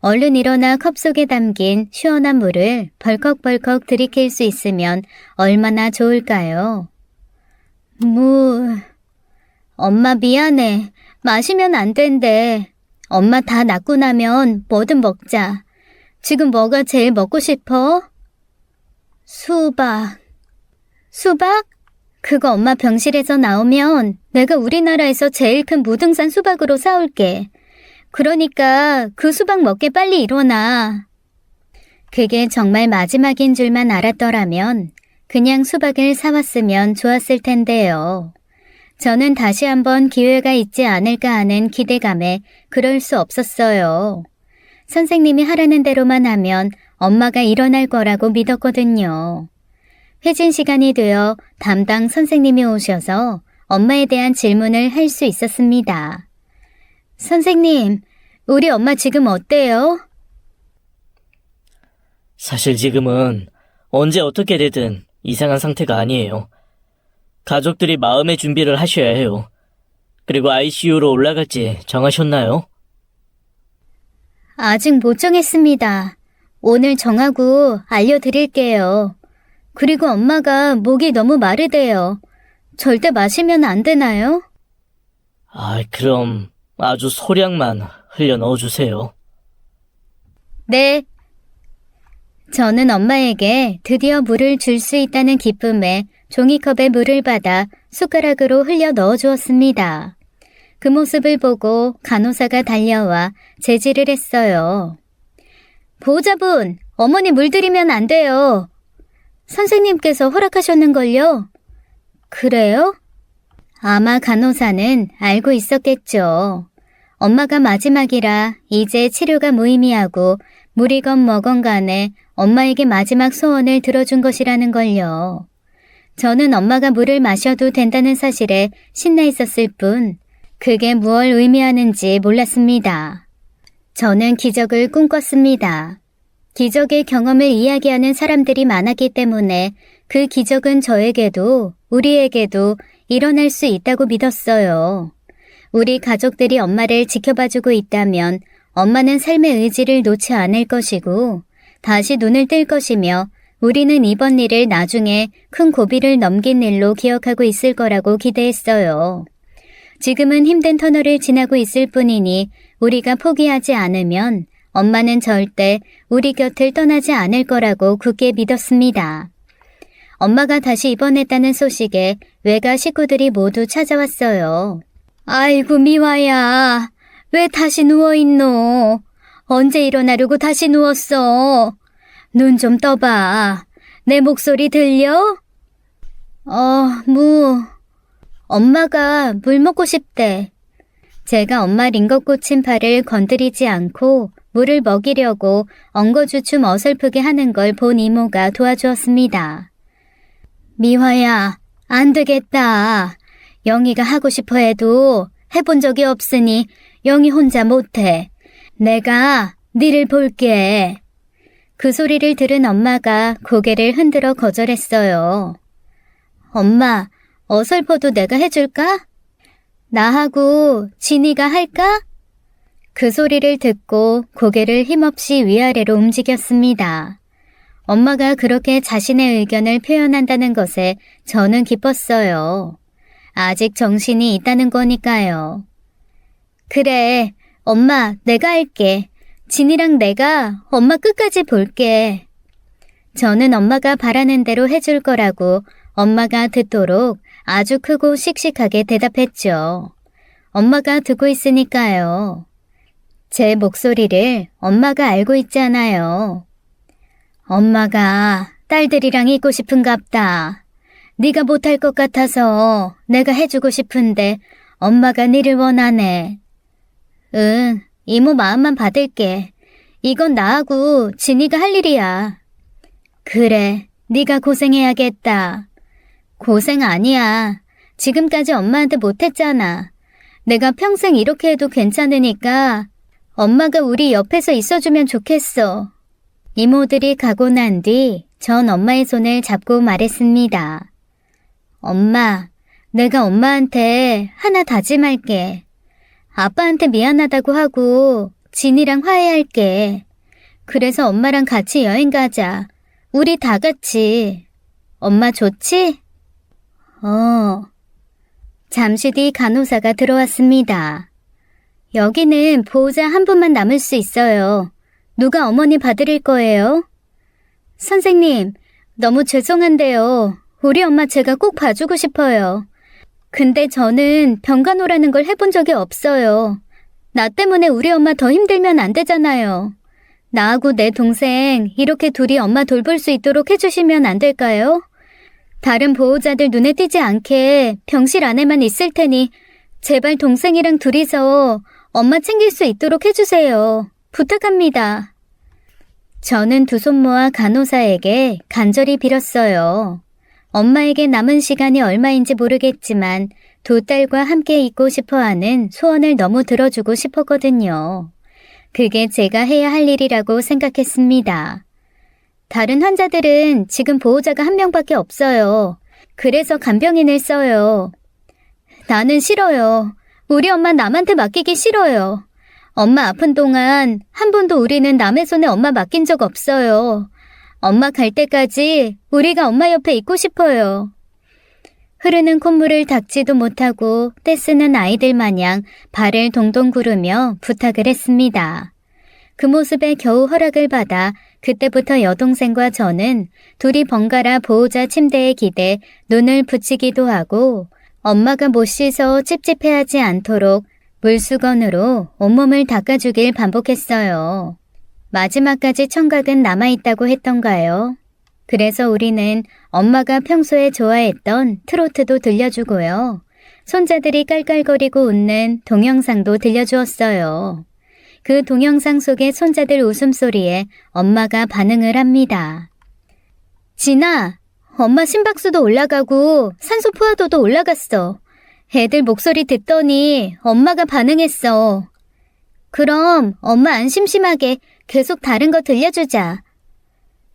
얼른 일어나 컵 속에 담긴 시원한 물을 벌컥벌컥 들이킬 수 있으면 얼마나 좋을까요? 엄마 미안해. 마시면 안 된대. 엄마 다 낫고 나면 뭐든 먹자. 지금 뭐가 제일 먹고 싶어? 수박. 수박? 그거 엄마 병실에서 나오면 내가 우리나라에서 제일 큰 무등산 수박으로 사올게. 그러니까 그 수박 먹게 빨리 일어나. 그게 정말 마지막인 줄만 알았더라면 그냥 수박을 사왔으면 좋았을 텐데요. 저는 다시 한번 기회가 있지 않을까 하는 기대감에 그럴 수 없었어요. 선생님이 하라는 대로만 하면 엄마가 일어날 거라고 믿었거든요. 회진 시간이 되어 담당 선생님이 오셔서 엄마에 대한 질문을 할 수 있었습니다. 선생님, 우리 엄마 지금 어때요? 사실 지금은 언제 어떻게 되든 이상한 상태가 아니에요. 가족들이 마음의 준비를 하셔야 해요. 그리고 ICU로 올라갈지 정하셨나요? 아직 못 정했습니다. 오늘 정하고 알려드릴게요. 그리고 엄마가 목이 너무 마르대요. 절대 마시면 안 되나요? 그럼 아주 소량만 흘려 넣어주세요. 네. 저는 엄마에게 드디어 물을 줄 수 있다는 기쁨에 종이컵에 물을 받아 숟가락으로 흘려 넣어주었습니다. 그 모습을 보고 간호사가 달려와 제지를 했어요. 보호자분, 어머니 물 드리면 안 돼요. 선생님께서 허락하셨는걸요? 그래요? 아마 간호사는 알고 있었겠죠. 엄마가 마지막이라 이제 치료가 무의미하고 물이건 뭐건 간에 엄마에게 마지막 소원을 들어준 것이라는 걸요. 저는 엄마가 물을 마셔도 된다는 사실에 신나 있었을 뿐 그게 무얼 의미하는지 몰랐습니다. 저는 기적을 꿈꿨습니다. 기적의 경험을 이야기하는 사람들이 많았기 때문에 그 기적은 저에게도 우리에게도 일어날 수 있다고 믿었어요. 우리 가족들이 엄마를 지켜봐주고 있다면 엄마는 삶의 의지를 놓지 않을 것이고 다시 눈을 뜰 것이며 우리는 이번 일을 나중에 큰 고비를 넘긴 일로 기억하고 있을 거라고 기대했어요. 지금은 힘든 터널을 지나고 있을 뿐이니 우리가 포기하지 않으면 엄마는 절대 우리 곁을 떠나지 않을 거라고 굳게 믿었습니다. 엄마가 다시 입원했다는 소식에 외가 식구들이 모두 찾아왔어요. 아이고 미화야, 왜 다시 누워있노? 언제 일어나려고 다시 누웠어? 눈 좀 떠봐. 내 목소리 들려? 엄마가 물 먹고 싶대. 제가 엄마 링거 꽂힌 팔을 건드리지 않고 물을 먹이려고 엉거주춤 어설프게 하는 걸 본 이모가 도와주었습니다. 미화야, 안 되겠다. 영희가 하고 싶어 해도 해본 적이 없으니 영희 혼자 못해. 내가 니를 볼게. 그 소리를 들은 엄마가 고개를 흔들어 거절했어요. 엄마, 어설퍼도 내가 해줄까? 나하고 진이가 할까? 그 소리를 듣고 고개를 힘없이 위아래로 움직였습니다. 엄마가 그렇게 자신의 의견을 표현한다는 것에 저는 기뻤어요. 아직 정신이 있다는 거니까요. 그래, 엄마, 내가 할게. 진이랑 내가 엄마 끝까지 볼게. 저는 엄마가 바라는 대로 해줄 거라고 엄마가 듣도록 아주 크고 씩씩하게 대답했죠. 엄마가 듣고 있으니까요. 제 목소리를 엄마가 알고 있잖아요. 엄마가 딸들이랑 있고 싶은갑다. 네가 못할 것 같아서 내가 해주고 싶은데 엄마가 니를 원하네. 응, 이모 마음만 받을게. 이건 나하고 진이가 할 일이야. 그래, 네가 고생해야겠다. 고생 아니야. 지금까지 엄마한테 못했잖아. 내가 평생 이렇게 해도 괜찮으니까 엄마가 우리 옆에서 있어주면 좋겠어. 이모들이 가고 난 뒤 전 엄마의 손을 잡고 말했습니다. 엄마, 내가 엄마한테 하나 다짐할게. 아빠한테 미안하다고 하고 진이랑 화해할게. 그래서 엄마랑 같이 여행 가자. 우리 다 같이. 엄마 좋지? 잠시 뒤 간호사가 들어왔습니다. 여기는 보호자 한 분만 남을 수 있어요. 누가 어머니 봐드릴 거예요? 선생님, 너무 죄송한데요. 우리 엄마 제가 꼭 봐주고 싶어요. 근데 저는 병간호라는 걸 해본 적이 없어요. 나 때문에 우리 엄마 더 힘들면 안 되잖아요. 나하고 내 동생 이렇게 둘이 엄마 돌볼 수 있도록 해주시면 안 될까요? 다른 보호자들 눈에 띄지 않게 병실 안에만 있을 테니 제발 동생이랑 둘이서 엄마 챙길 수 있도록 해주세요. 부탁합니다. 저는 두 손 모아 간호사에게 간절히 빌었어요. 엄마에게 남은 시간이 얼마인지 모르겠지만 두 딸과 함께 있고 싶어하는 소원을 너무 들어주고 싶었거든요. 그게 제가 해야 할 일이라고 생각했습니다. 다른 환자들은 지금 보호자가 한 명밖에 없어요. 그래서 간병인을 써요. 나는 싫어요. 우리 엄마 남한테 맡기기 싫어요. 엄마 아픈 동안 한 번도 우리는 남의 손에 엄마 맡긴 적 없어요. 엄마 갈 때까지 우리가 엄마 옆에 있고 싶어요. 흐르는 콧물을 닦지도 못하고 떼쓰는 아이들 마냥 발을 동동 구르며 부탁을 했습니다. 그 모습에 겨우 허락을 받아 그때부터 여동생과 저는 둘이 번갈아 보호자 침대에 기대 눈을 붙이기도 하고 엄마가 못 씻어 찝찝해하지 않도록 물수건으로 온몸을 닦아주길 반복했어요. 마지막까지 청각은 남아있다고 했던가요? 그래서 우리는 엄마가 평소에 좋아했던 트로트도 들려주고요. 손자들이 깔깔거리고 웃는 동영상도 들려주었어요. 그 동영상 속의 손자들 웃음소리에 엄마가 반응을 합니다. 진아, 엄마 심박수도 올라가고 산소 포화도도 올라갔어. 애들 목소리 듣더니 엄마가 반응했어. 그럼 엄마 안 심심하게 계속 다른 거 들려주자.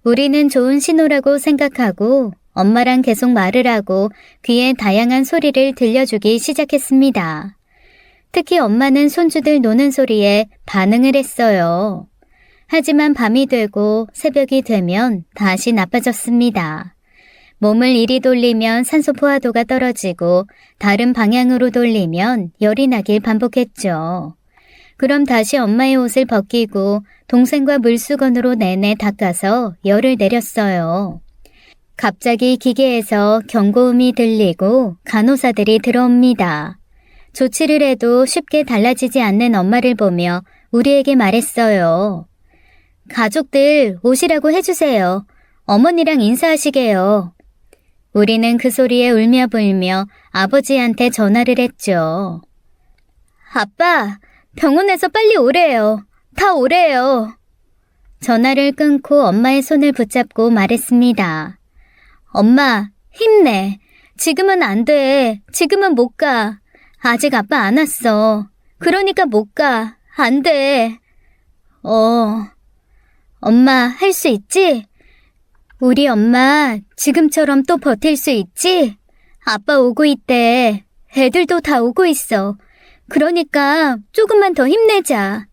우리는 좋은 신호라고 생각하고 엄마랑 계속 말을 하고 귀에 다양한 소리를 들려주기 시작했습니다. 특히 엄마는 손주들 노는 소리에 반응을 했어요. 하지만 밤이 되고 새벽이 되면 다시 나빠졌습니다. 몸을 이리 돌리면 산소 포화도가 떨어지고 다른 방향으로 돌리면 열이 나길 반복했죠. 그럼 다시 엄마의 옷을 벗기고 동생과 물수건으로 내내 닦아서 열을 내렸어요. 갑자기 기계에서 경고음이 들리고 간호사들이 들어옵니다. 조치를 해도 쉽게 달라지지 않는 엄마를 보며 우리에게 말했어요. 가족들 오시라고 해주세요. 어머니랑 인사하시게요. 우리는 그 소리에 울며 불며 아버지한테 전화를 했죠. 아빠, 병원에서 빨리 오래요. 다 오래요. 전화를 끊고 엄마의 손을 붙잡고 말했습니다. 엄마, 힘내. 지금은 안 돼. 지금은 못 가. 아직 아빠 안 왔어. 그러니까 못 가. 안 돼. 엄마, 할 수 있지? 우리 엄마 지금처럼 또 버틸 수 있지? 아빠 오고 있대. 애들도 다 오고 있어. 그러니까 조금만 더 힘내자.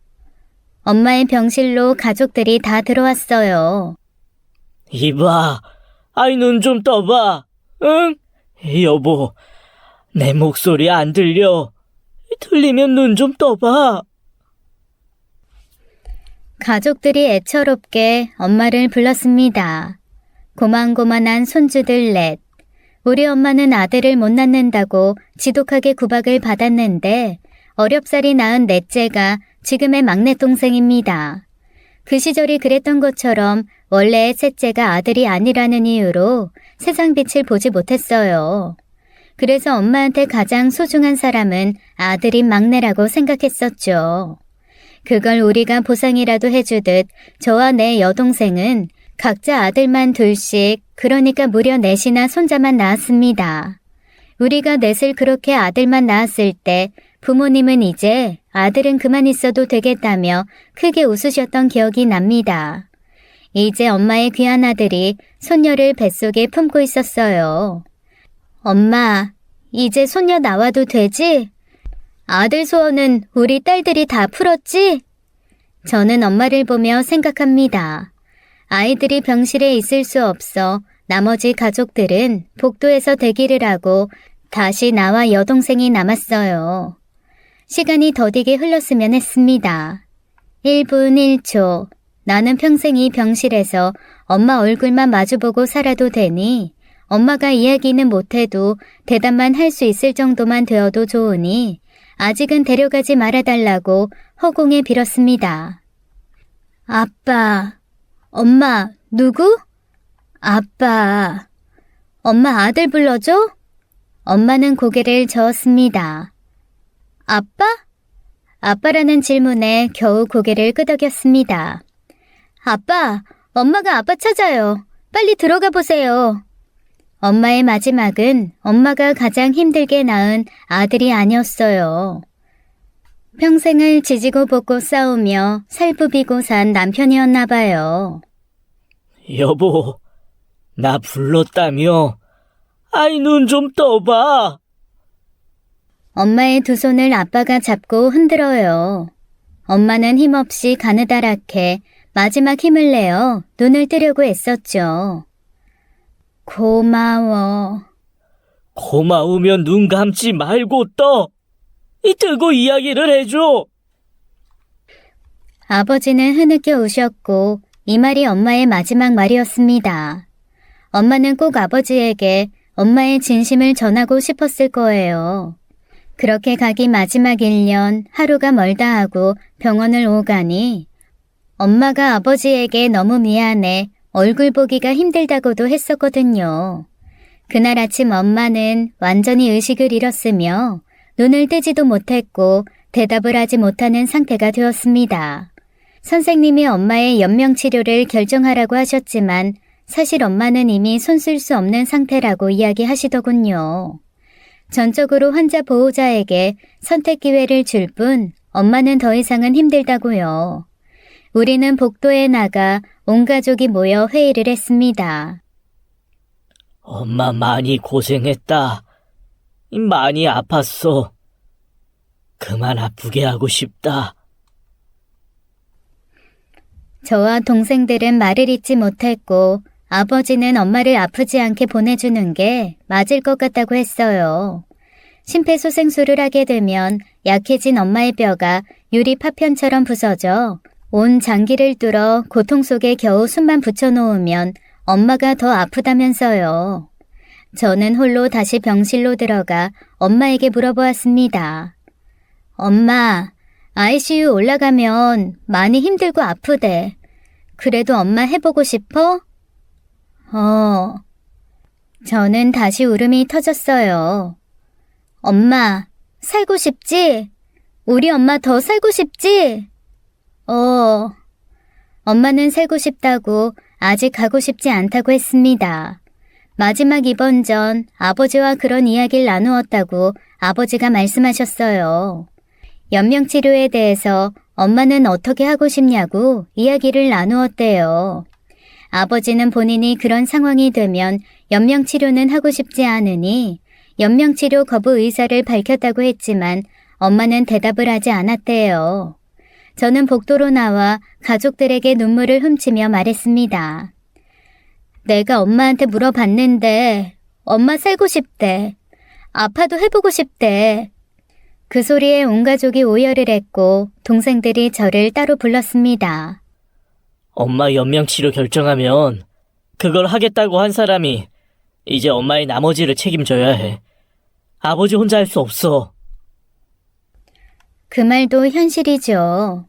엄마의 병실로 가족들이 다 들어왔어요. 이봐, 아이 눈 좀 떠봐. 응? 여보, 내 목소리 안 들려. 들리면 눈 좀 떠봐. 가족들이 애처롭게 엄마를 불렀습니다. 고만고만한 손주들 넷. 우리 엄마는 아들을 못 낳는다고 지독하게 구박을 받았는데 어렵사리 낳은 넷째가 지금의 막내 동생입니다. 그 시절이 그랬던 것처럼 원래 셋째가 아들이 아니라는 이유로 세상 빛을 보지 못했어요. 그래서 엄마한테 가장 소중한 사람은 아들인 막내라고 생각했었죠. 그걸 우리가 보상이라도 해주듯 저와 내 여동생은 각자 아들만 둘씩, 그러니까 무려 넷이나 손자만 낳았습니다. 우리가 넷을 그렇게 아들만 낳았을 때 부모님은 이제 아들은 그만 있어도 되겠다며 크게 웃으셨던 기억이 납니다. 이제 엄마의 귀한 아들이 손녀를 뱃속에 품고 있었어요. 엄마, 이제 손녀 나와도 되지? 아들 소원은 우리 딸들이 다 풀었지? 저는 엄마를 보며 생각합니다. 아이들이 병실에 있을 수 없어 나머지 가족들은 복도에서 대기를 하고 다시 나와 여동생이 남았어요. 시간이 더디게 흘렀으면 했습니다. 1분 1초. 나는 평생 이 병실에서 엄마 얼굴만 마주보고 살아도 되니 엄마가 이야기는 못해도 대답만 할 수 있을 정도만 되어도 좋으니 아직은 데려가지 말아달라고 허공에 빌었습니다. 아빠, 엄마, 누구? 아빠, 엄마 아들 불러줘? 엄마는 고개를 저었습니다. 아빠? 아빠라는 질문에 겨우 고개를 끄덕였습니다. 아빠, 엄마가 아빠 찾아요. 빨리 들어가 보세요. 엄마의 마지막은 엄마가 가장 힘들게 낳은 아들이 아니었어요. 평생을 지지고 볶고 싸우며 살부비고 산 남편이었나 봐요. 여보, 나 불렀다며? 아이, 눈 좀 떠봐. 엄마의 두 손을 아빠가 잡고 흔들어요. 엄마는 힘없이 가느다랗게 마지막 힘을 내어 눈을 뜨려고 애썼죠. 고마워. 고마우면 눈 감지 말고 떠. 뜨고 이야기를 해줘. 아버지는 흐느껴 우셨고 이 말이 엄마의 마지막 말이었습니다. 엄마는 꼭 아버지에게 엄마의 진심을 전하고 싶었을 거예요. 그렇게 가기 마지막 1년 하루가 멀다 하고 병원을 오가니 엄마가 아버지에게 너무 미안해 얼굴 보기가 힘들다고도 했었거든요. 그날 아침 엄마는 완전히 의식을 잃었으며 눈을 뜨지도 못했고 대답을 하지 못하는 상태가 되었습니다. 선생님이 엄마의 연명치료를 결정하라고 하셨지만 사실 엄마는 이미 손 쓸 수 없는 상태라고 이야기하시더군요. 전적으로 환자 보호자에게 선택 기회를 줄 뿐 엄마는 더 이상은 힘들다고요. 우리는 복도에 나가 온 가족이 모여 회의를 했습니다. 엄마 많이 고생했다. 많이 아팠어. 그만 아프게 하고 싶다. 저와 동생들은 말을 잇지 못했고 아버지는 엄마를 아프지 않게 보내주는 게 맞을 것 같다고 했어요. 심폐소생술을 하게 되면 약해진 엄마의 뼈가 유리 파편처럼 부서져 온 장기를 뚫어 고통 속에 겨우 숨만 붙여놓으면 엄마가 더 아프다면서요. 저는 홀로 다시 병실로 들어가 엄마에게 물어보았습니다. 엄마, ICU 올라가면 많이 힘들고 아프대. 그래도 엄마 해보고 싶어? 저는 다시 울음이 터졌어요. 엄마, 살고 싶지? 우리 엄마 더 살고 싶지? 엄마는 살고 싶다고 아직 가고 싶지 않다고 했습니다. 마지막 입원 전 아버지와 그런 이야기를 나누었다고 아버지가 말씀하셨어요. 연명치료에 대해서 엄마는 어떻게 하고 싶냐고 이야기를 나누었대요. 아버지는 본인이 그런 상황이 되면 연명치료는 하고 싶지 않으니 연명치료 거부 의사를 밝혔다고 했지만 엄마는 대답을 하지 않았대요. 저는 복도로 나와 가족들에게 눈물을 훔치며 말했습니다. 내가 엄마한테 물어봤는데 엄마 살고 싶대. 아파도 해보고 싶대. 그 소리에 온 가족이 오열을 했고 동생들이 저를 따로 불렀습니다. 엄마 연명치료 결정하면 그걸 하겠다고 한 사람이 이제 엄마의 나머지를 책임져야 해. 아버지 혼자 할 수 없어. 그 말도 현실이죠.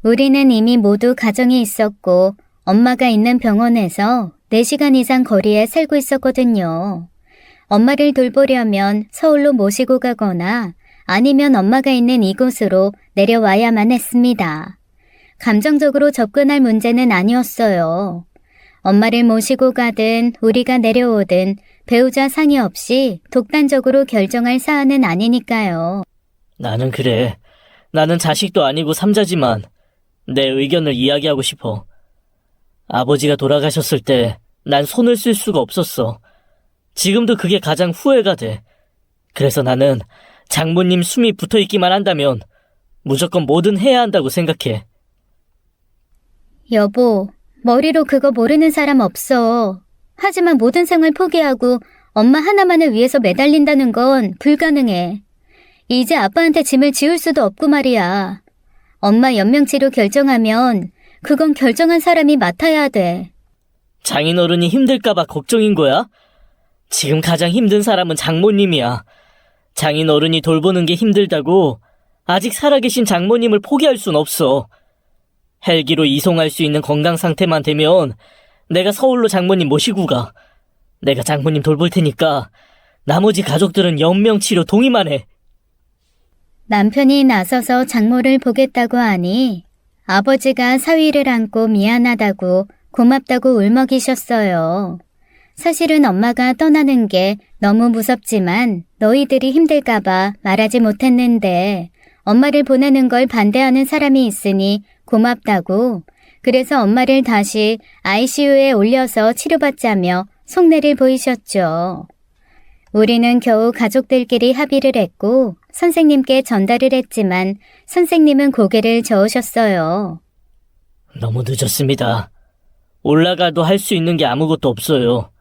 우리는 이미 모두 가정이 있었고 엄마가 있는 병원에서 4시간 이상 거리에 살고 있었거든요. 엄마를 돌보려면 서울로 모시고 가거나 아니면 엄마가 있는 이곳으로 내려와야만 했습니다. 감정적으로 접근할 문제는 아니었어요. 엄마를 모시고 가든 우리가 내려오든 배우자 상의 없이 독단적으로 결정할 사안은 아니니까요. 나는 그래. 나는 자식도 아니고 삼자지만 내 의견을 이야기하고 싶어. 아버지가 돌아가셨을 때 난 손을 쓸 수가 없었어. 지금도 그게 가장 후회가 돼. 그래서 나는 장모님 숨이 붙어있기만 한다면 무조건 뭐든 해야 한다고 생각해. 여보, 머리로 그거 모르는 사람 없어. 하지만 모든 생활 포기하고 엄마 하나만을 위해서 매달린다는 건 불가능해. 이제 아빠한테 짐을 지울 수도 없고 말이야. 엄마 연명치료 결정하면 그건 결정한 사람이 맡아야 돼. 장인어른이 힘들까봐 걱정인 거야? 지금 가장 힘든 사람은 장모님이야. 장인어른이 돌보는 게 힘들다고 아직 살아계신 장모님을 포기할 순 없어. 헬기로 이송할 수 있는 건강 상태만 되면 내가 서울로 장모님 모시고 가. 내가 장모님 돌볼 테니까 나머지 가족들은 연명치료 동의만 해. 남편이 나서서 장모를 보겠다고 하니 아버지가 사위를 안고 미안하다고 고맙다고 울먹이셨어요. 사실은 엄마가 떠나는 게 너무 무섭지만 너희들이 힘들까봐 말하지 못했는데 엄마를 보내는 걸 반대하는 사람이 있으니 고맙다고, 그래서 엄마를 다시 ICU에 올려서 치료받자며 속내를 보이셨죠. 우리는 겨우 가족들끼리 합의를 했고 선생님께 전달을 했지만 선생님은 고개를 저으셨어요. 너무 늦었습니다. 올라가도 할 수 있는 게 아무것도 없어요.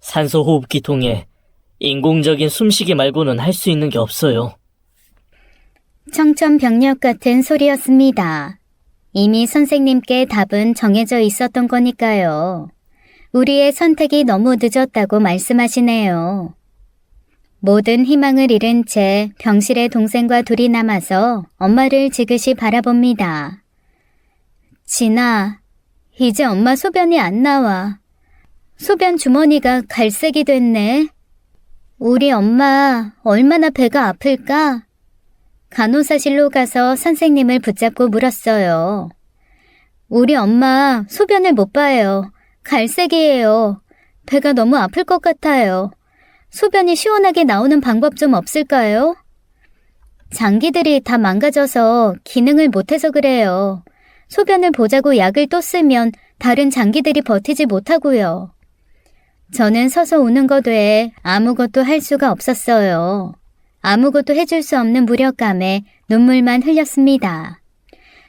산소 호흡기 통해 인공적인 숨쉬기 말고는 할 수 있는 게 없어요. 청천벽력 같은 소리였습니다. 이미 선생님께 답은 정해져 있었던 거니까요. 우리의 선택이 너무 늦었다고 말씀하시네요. 모든 희망을 잃은 채 병실에 동생과 둘이 남아서 엄마를 지그시 바라봅니다. 진아, 이제 엄마 소변이 안 나와. 소변 주머니가 갈색이 됐네. 우리 엄마 얼마나 배가 아플까? 간호사실로 가서 선생님을 붙잡고 물었어요. 우리 엄마 소변을 못 봐요. 갈색이에요. 배가 너무 아플 것 같아요. 소변이 시원하게 나오는 방법 좀 없을까요? 장기들이 다 망가져서 기능을 못해서 그래요. 소변을 보자고 약을 또 쓰면 다른 장기들이 버티지 못하고요. 저는 서서 우는 것 외에 아무것도 할 수가 없었어요. 아무것도 해줄 수 없는 무력감에 눈물만 흘렸습니다.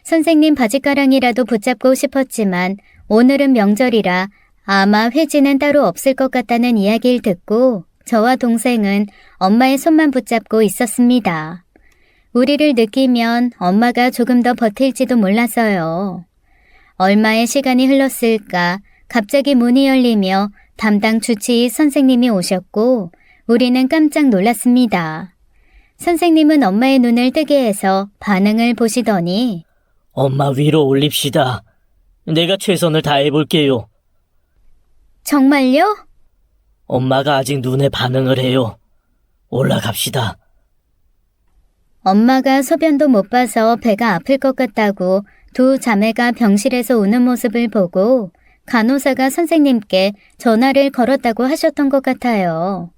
선생님 바짓가랑이라도 붙잡고 싶었지만 오늘은 명절이라 아마 회지는 따로 없을 것 같다는 이야기를 듣고 저와 동생은 엄마의 손만 붙잡고 있었습니다. 우리를 느끼면 엄마가 조금 더 버틸지도 몰라서요. 얼마의 시간이 흘렀을까 갑자기 문이 열리며 담당 주치의 선생님이 오셨고 우리는 깜짝 놀랐습니다. 선생님은 엄마의 눈을 뜨게 해서 반응을 보시더니 엄마 위로 올립시다. 내가 최선을 다해볼게요. 정말요? 엄마가 아직 눈에 반응을 해요. 올라갑시다. 엄마가 소변도 못 봐서 배가 아플 것 같다고 두 자매가 병실에서 우는 모습을 보고 간호사가 선생님께 전화를 걸었다고 하셨던 것 같아요.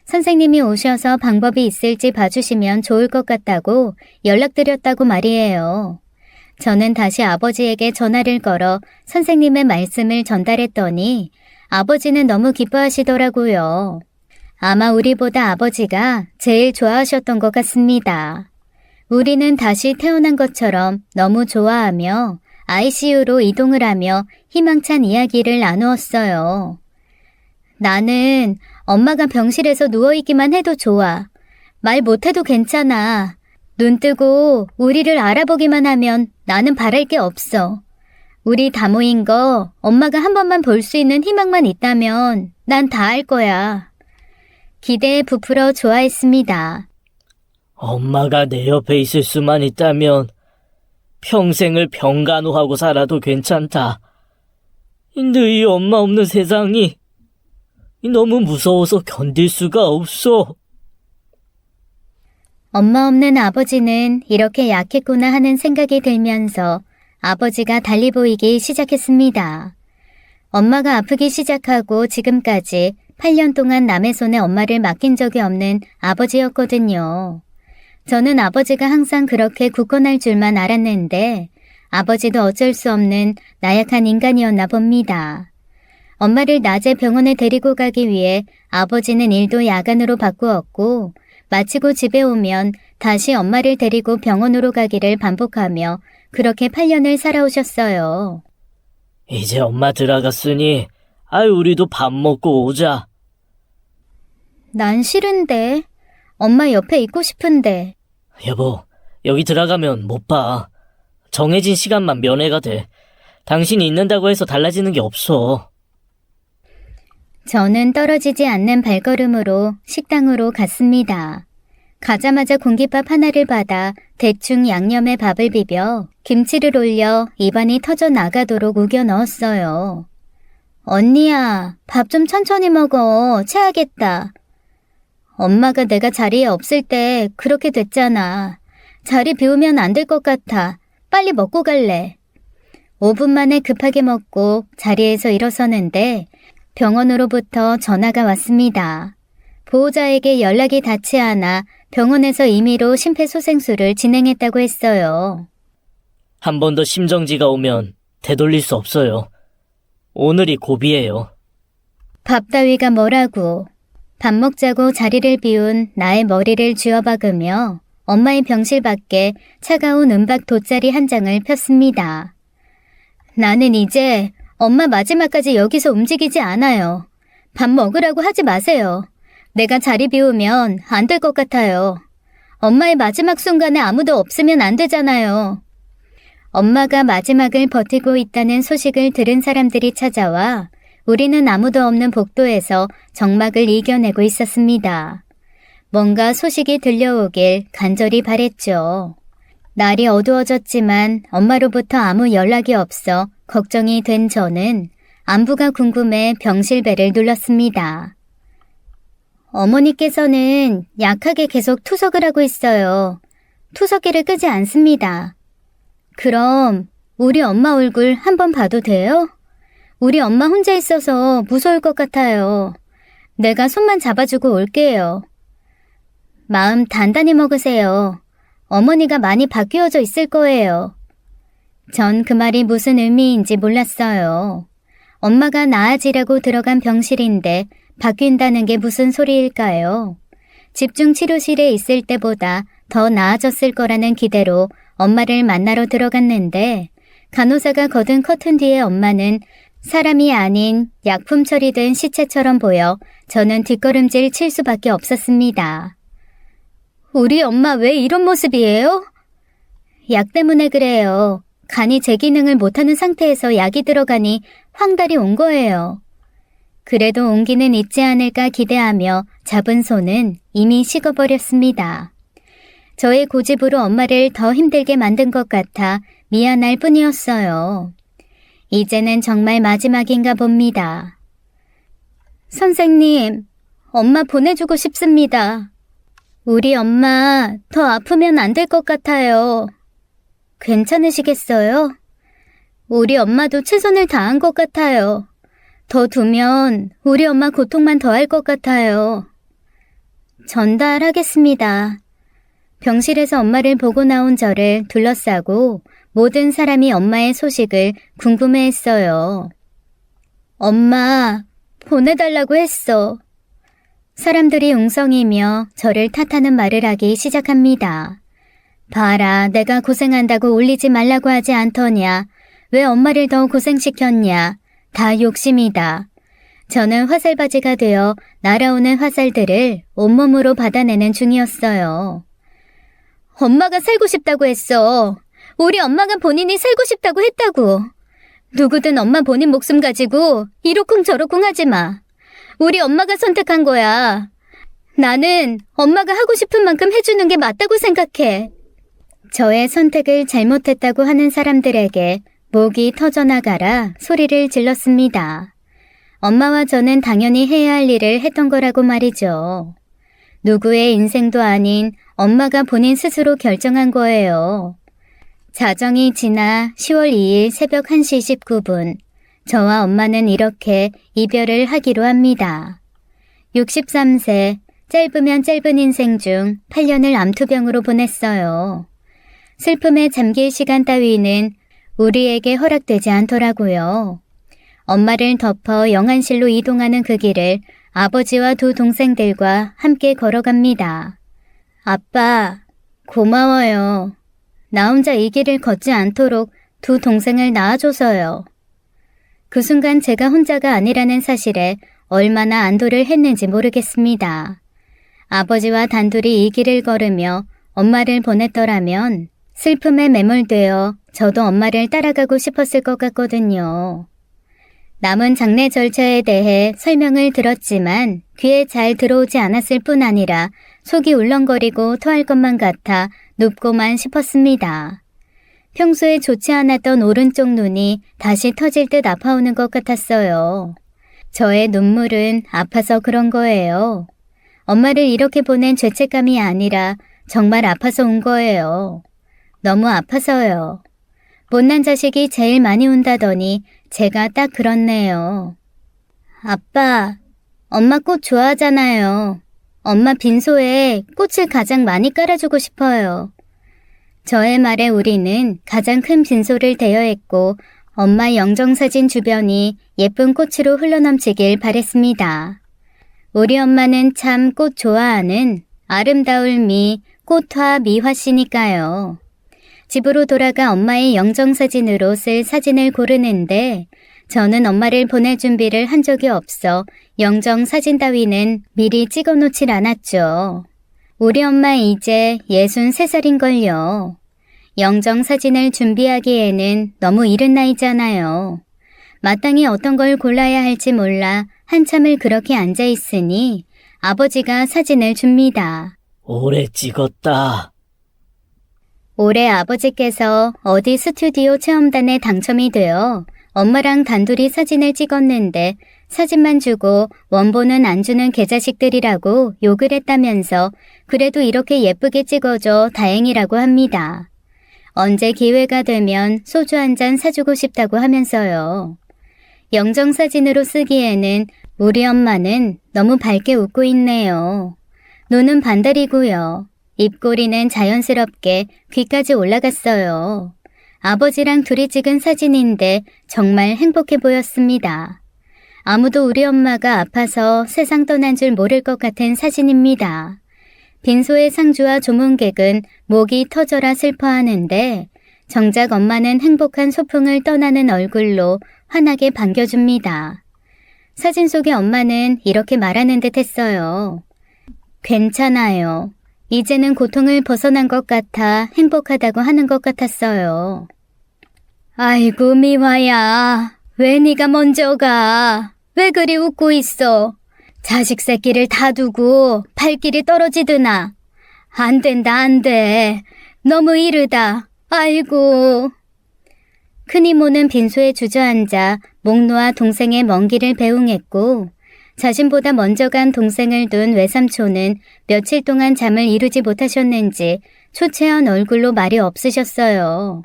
선생님이 오셔서 방법이 있을지 봐주시면 좋을 것 같다고 연락드렸다고 말이에요. 저는 다시 아버지에게 전화를 걸어 선생님의 말씀을 전달했더니 아버지는 너무 기뻐하시더라고요. 아마 우리보다 아버지가 제일 좋아하셨던 것 같습니다. 우리는 다시 태어난 것처럼 너무 좋아하며 ICU로 이동을 하며 희망찬 이야기를 나누었어요. 나는 엄마가 병실에서 누워있기만 해도 좋아. 말 못해도 괜찮아. 눈 뜨고 우리를 알아보기만 하면 나는 바랄 게 없어. 우리 다 모인 거 엄마가 한 번만 볼 수 있는 희망만 있다면 난 다 할 거야. 기대에 부풀어 좋아했습니다. 엄마가 내 옆에 있을 수만 있다면 평생을 병간호하고 살아도 괜찮다. 근데 이 엄마 없는 세상이 너무 무서워서 견딜 수가 없어. 엄마 없는 아버지는 이렇게 약했구나 하는 생각이 들면서 아버지가 달리 보이기 시작했습니다. 엄마가 아프기 시작하고 지금까지 8년 동안 남의 손에 엄마를 맡긴 적이 없는 아버지였거든요. 저는 아버지가 항상 그렇게 굳건할 줄만 알았는데 아버지도 어쩔 수 없는 나약한 인간이었나 봅니다. 엄마를 낮에 병원에 데리고 가기 위해 아버지는 일도 야간으로 바꾸었고 마치고 집에 오면 다시 엄마를 데리고 병원으로 가기를 반복하며 그렇게 8년을 살아오셨어요. 이제 엄마 들어갔으니 우리도 밥 먹고 오자. 난 싫은데. 엄마 옆에 있고 싶은데. 여보, 여기 들어가면 못 봐. 정해진 시간만 면회가 돼. 당신이 있는다고 해서 달라지는 게 없어. 저는 떨어지지 않는 발걸음으로 식당으로 갔습니다. 가자마자 공깃밥 하나를 받아 대충 양념에 밥을 비벼 김치를 올려 입안이 터져 나가도록 우겨 넣었어요. 언니야, 밥 좀 천천히 먹어. 체하겠다. 엄마가 내가 자리에 없을 때 그렇게 됐잖아. 자리 비우면 안 될 것 같아. 빨리 먹고 갈래. 5분 만에 급하게 먹고 자리에서 일어서는데 병원으로부터 전화가 왔습니다. 보호자에게 연락이 닿지 않아 병원에서 임의로 심폐소생술을 진행했다고 했어요. 한 번 더 심정지가 오면 되돌릴 수 없어요. 오늘이 고비예요. 밥 따위가 뭐라고. 밥 먹자고 자리를 비운 나의 머리를 쥐어박으며 엄마의 병실 밖에 차가운 은박 돗자리 한 장을 폈습니다. 나는 이제 엄마 마지막까지 여기서 움직이지 않아요. 밥 먹으라고 하지 마세요. 내가 자리 비우면 안 될 것 같아요. 엄마의 마지막 순간에 아무도 없으면 안 되잖아요. 엄마가 마지막을 버티고 있다는 소식을 들은 사람들이 찾아와 우리는 아무도 없는 복도에서 정막을 이겨내고 있었습니다. 뭔가 소식이 들려오길 간절히 바랬죠. 날이 어두워졌지만 엄마로부터 아무 연락이 없어 걱정이 된 저는 안부가 궁금해 병실벨을 눌렀습니다. 어머니께서는 약하게 계속 투석을 하고 있어요. 투석기를 끄지 않습니다. 그럼 우리 엄마 얼굴 한번 봐도 돼요? 우리 엄마 혼자 있어서 무서울 것 같아요. 내가 손만 잡아주고 올게요. 마음 단단히 먹으세요. 어머니가 많이 바뀌어져 있을 거예요. 전 그 말이 무슨 의미인지 몰랐어요. 엄마가 나아지라고 들어간 병실인데 바뀐다는 게 무슨 소리일까요? 집중치료실에 있을 때보다 더 나아졌을 거라는 기대로 엄마를 만나러 들어갔는데 간호사가 걷은 커튼 뒤에 엄마는 사람이 아닌 약품 처리된 시체처럼 보여 저는 뒷걸음질 칠 수밖에 없었습니다. 우리 엄마 왜 이런 모습이에요? 약 때문에 그래요. 간이 제 기능을 못하는 상태에서 약이 들어가니 황달이 온 거예요. 그래도 온기는 있지 않을까 기대하며 잡은 손은 이미 식어버렸습니다. 저의 고집으로 엄마를 더 힘들게 만든 것 같아 미안할 뿐이었어요. 이제는 정말 마지막인가 봅니다. 선생님, 엄마 보내주고 싶습니다. 우리 엄마 더 아프면 안 될 것 같아요. 괜찮으시겠어요? 우리 엄마도 최선을 다한 것 같아요. 더 두면 우리 엄마 고통만 더할 것 같아요. 전달하겠습니다. 병실에서 엄마를 보고 나온 저를 둘러싸고 모든 사람이 엄마의 소식을 궁금해했어요. 엄마, 보내달라고 했어. 사람들이 웅성이며 저를 탓하는 말을 하기 시작합니다. 봐라, 내가 고생한다고 울리지 말라고 하지 않더냐. 왜 엄마를 더 고생시켰냐. 다 욕심이다. 저는 화살바지가 되어 날아오는 화살들을 온몸으로 받아내는 중이었어요. 엄마가 살고 싶다고 했어. 우리 엄마가 본인이 살고 싶다고 했다고. 누구든 엄마 본인 목숨 가지고 이러쿵 저러쿵 하지 마. 우리 엄마가 선택한 거야. 나는 엄마가 하고 싶은 만큼 해주는 게 맞다고 생각해. 저의 선택을 잘못했다고 하는 사람들에게 목이 터져나가라 소리를 질렀습니다. 엄마와 저는 당연히 해야 할 일을 했던 거라고 말이죠. 누구의 인생도 아닌 엄마가 본인 스스로 결정한 거예요. 자정이 지나 10월 2일 새벽 1시 19분, 저와 엄마는 이렇게 이별을 하기로 합니다. 63세, 짧으면 짧은 인생 중 8년을 암투병으로 보냈어요. 슬픔에 잠길 시간 따위는 우리에게 허락되지 않더라고요. 엄마를 덮어 영안실로 이동하는 그 길을 아버지와 두 동생들과 함께 걸어갑니다. 아빠, 고마워요. 나 혼자 이 길을 걷지 않도록 두 동생을 낳아줘서요. 그 순간 제가 혼자가 아니라는 사실에 얼마나 안도를 했는지 모르겠습니다. 아버지와 단둘이 이 길을 걸으며 엄마를 보냈더라면 슬픔에 매몰되어 저도 엄마를 따라가고 싶었을 것 같거든요. 남은 장례 절차에 대해 설명을 들었지만 귀에 잘 들어오지 않았을 뿐 아니라 속이 울렁거리고 토할 것만 같아 눕고만 싶었습니다. 평소에 좋지 않았던 오른쪽 눈이 다시 터질 듯 아파오는 것 같았어요. 저의 눈물은 아파서 그런 거예요. 엄마를 이렇게 보낸 죄책감이 아니라 정말 아파서 온 거예요. 너무 아파서요. 못난 자식이 제일 많이 운다더니 제가 딱 그렇네요. 아빠, 엄마 꽃 좋아하잖아요. 엄마 빈소에 꽃을 가장 많이 깔아주고 싶어요. 저의 말에 우리는 가장 큰 빈소를 대여했고 엄마 영정사진 주변이 예쁜 꽃으로 흘러넘치길 바랬습니다. 우리 엄마는 참 꽃 좋아하는 아름다울 미 꽃화 미화씨니까요. 집으로 돌아가 엄마의 영정사진으로 쓸 사진을 고르는데 저는 엄마를 보낼 준비를 한 적이 없어 영정사진 따위는 미리 찍어놓질 않았죠. 우리 엄마 이제 63살인걸요. 영정사진을 준비하기에는 너무 이른 나이잖아요. 마땅히 어떤 걸 골라야 할지 몰라 한참을 그렇게 앉아있으니 아버지가 사진을 줍니다. 오래 찍었다. 올해 아버지께서 어디 스튜디오 체험단에 당첨이 되어 엄마랑 단둘이 사진을 찍었는데 사진만 주고 원본은 안 주는 개자식들이라고 욕을 했다면서 그래도 이렇게 예쁘게 찍어줘 다행이라고 합니다. 언제 기회가 되면 소주 한 잔 사주고 싶다고 하면서요. 영정사진으로 쓰기에는 우리 엄마는 너무 밝게 웃고 있네요. 눈은 반달이고요. 입꼬리는 자연스럽게 귀까지 올라갔어요. 아버지랑 둘이 찍은 사진인데 정말 행복해 보였습니다. 아무도 우리 엄마가 아파서 세상 떠난 줄 모를 것 같은 사진입니다. 빈소의 상주와 조문객은 목이 터져라 슬퍼하는데 정작 엄마는 행복한 소풍을 떠나는 얼굴로 환하게 반겨줍니다. 사진 속의 엄마는 이렇게 말하는 듯 했어요. 괜찮아요. 이제는 고통을 벗어난 것 같아 행복하다고 하는 것 같았어요. 아이고 미화야, 왜 네가 먼저 가? 왜 그리 웃고 있어? 자식 새끼를 다 두고 발길이 떨어지드나? 안 된다 안 돼. 너무 이르다. 아이고. 큰이모는 빈소에 주저앉아 목 놓아 동생의 먼 길을 배웅했고 자신보다 먼저 간 동생을 둔 외삼촌은 며칠 동안 잠을 이루지 못하셨는지 초췌한 얼굴로 말이 없으셨어요.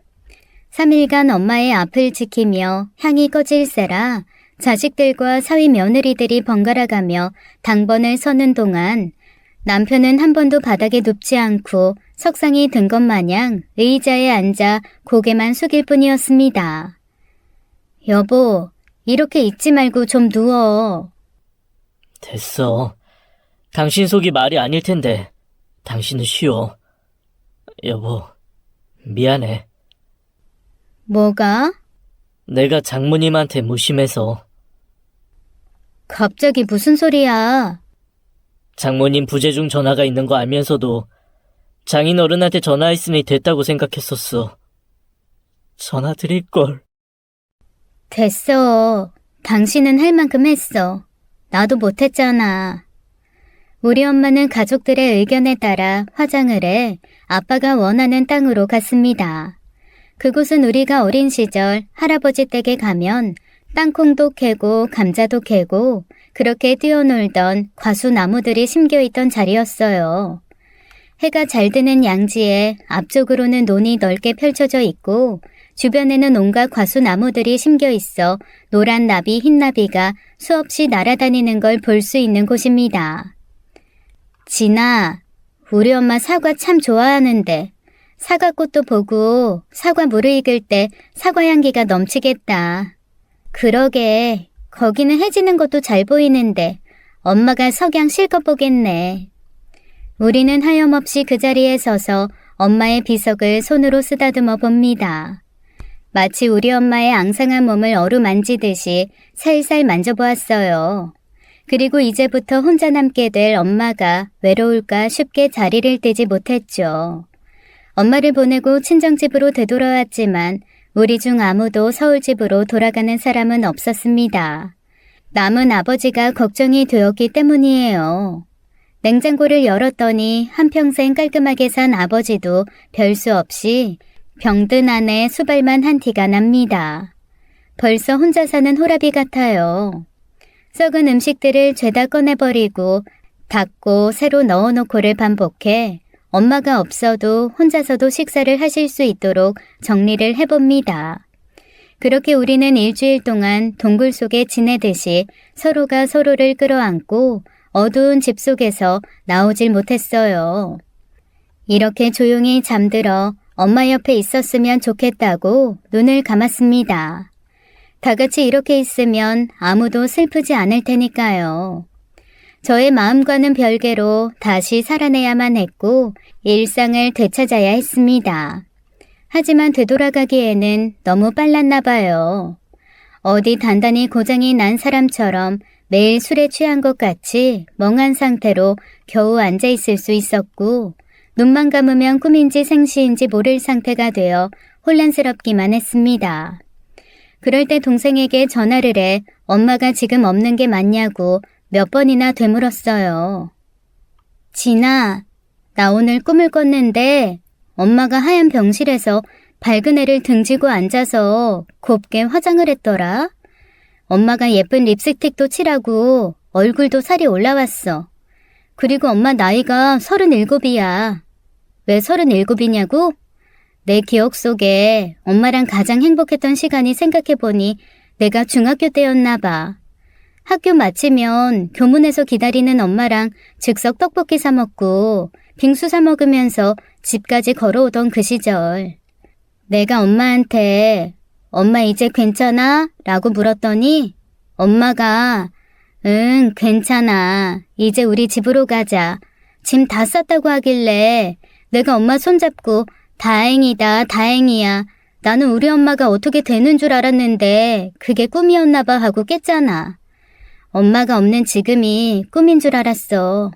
3일간 엄마의 앞을 지키며 향이 꺼질세라 자식들과 사위 며느리들이 번갈아가며 당번을 서는 동안 남편은 한 번도 바닥에 눕지 않고 석상이 든 것 마냥 의자에 앉아 고개만 숙일 뿐이었습니다. 여보, 이렇게 있지 말고 좀 누워. 됐어. 당신 속이 말이 아닐 텐데 당신은 쉬어. 여보, 미안해. 뭐가? 내가 장모님한테 무심해서. 갑자기 무슨 소리야? 장모님 부재중 전화가 있는 거 알면서도 장인 어른한테 전화했으니 됐다고 생각했었어. 전화 드릴걸. 됐어. 당신은 할 만큼 했어. 나도 못했잖아. 우리 엄마는 가족들의 의견에 따라 화장을 해 아빠가 원하는 땅으로 갔습니다. 그곳은 우리가 어린 시절 할아버지 댁에 가면 땅콩도 캐고 감자도 캐고 그렇게 뛰어놀던 과수나무들이 심겨있던 자리였어요. 해가 잘 드는 양지에 앞쪽으로는 논이 넓게 펼쳐져 있고 주변에는 온갖 과수나무들이 심겨있어 노란 나비, 흰 나비가 수없이 날아다니는 걸 볼 수 있는 곳입니다. 진아, 우리 엄마 사과 참 좋아하는데 사과꽃도 보고 사과 물을 익을 때 사과 향기가 넘치겠다. 그러게, 거기는 해 지는 것도 잘 보이는데 엄마가 석양 실컷 보겠네. 우리는 하염없이 그 자리에 서서 엄마의 비석을 손으로 쓰다듬어 봅니다. 마치 우리 엄마의 앙상한 몸을 어루만지듯이 살살 만져보았어요. 그리고 이제부터 혼자 남게 될 엄마가 외로울까 쉽게 자리를 떼지 못했죠. 엄마를 보내고 친정집으로 되돌아왔지만 우리 중 아무도 서울집으로 돌아가는 사람은 없었습니다. 남은 아버지가 걱정이 되었기 때문이에요. 냉장고를 열었더니 한평생 깔끔하게 산 아버지도 별 수 없이 병든 안에 수발만 한 티가 납니다. 벌써 혼자 사는 호라비 같아요. 썩은 음식들을 죄다 꺼내버리고 닫고 새로 넣어놓고를 반복해 엄마가 없어도 혼자서도 식사를 하실 수 있도록 정리를 해봅니다. 그렇게 우리는 일주일 동안 동굴 속에 지내듯이 서로가 서로를 끌어안고 어두운 집 속에서 나오질 못했어요. 이렇게 조용히 잠들어 엄마 옆에 있었으면 좋겠다고 눈을 감았습니다. 다 같이 이렇게 있으면 아무도 슬프지 않을 테니까요. 저의 마음과는 별개로 다시 살아내야만 했고 일상을 되찾아야 했습니다. 하지만 되돌아가기에는 너무 빨랐나 봐요. 어디 단단히 고장이 난 사람처럼 매일 술에 취한 것 같이 멍한 상태로 겨우 앉아 있을 수 있었고 눈만 감으면 꿈인지 생시인지 모를 상태가 되어 혼란스럽기만 했습니다. 그럴 때 동생에게 전화를 해 엄마가 지금 없는 게 맞냐고 몇 번이나 되물었어요. 진아, 나 오늘 꿈을 꿨는데 엄마가 하얀 병실에서 밝은 애를 등지고 앉아서 곱게 화장을 했더라. 엄마가 예쁜 립스틱도 칠하고 얼굴도 살이 올라왔어. 그리고 엄마 나이가 37이야. 왜 37이냐고? 내 기억 속에 엄마랑 가장 행복했던 시간이 생각해보니 내가 중학교 때였나 봐. 학교 마치면 교문에서 기다리는 엄마랑 즉석 떡볶이 사 먹고 빙수 사 먹으면서 집까지 걸어오던 그 시절. 내가 엄마한테 엄마 이제 괜찮아? 라고 물었더니 엄마가 응, 괜찮아. 이제 우리 집으로 가자. 짐 다 쌌다고 하길래 내가 엄마 손잡고 다행이다, 다행이야. 나는 우리 엄마가 어떻게 되는 줄 알았는데 그게 꿈이었나 봐 하고 깼잖아. 엄마가 없는 지금이 꿈인 줄 알았어.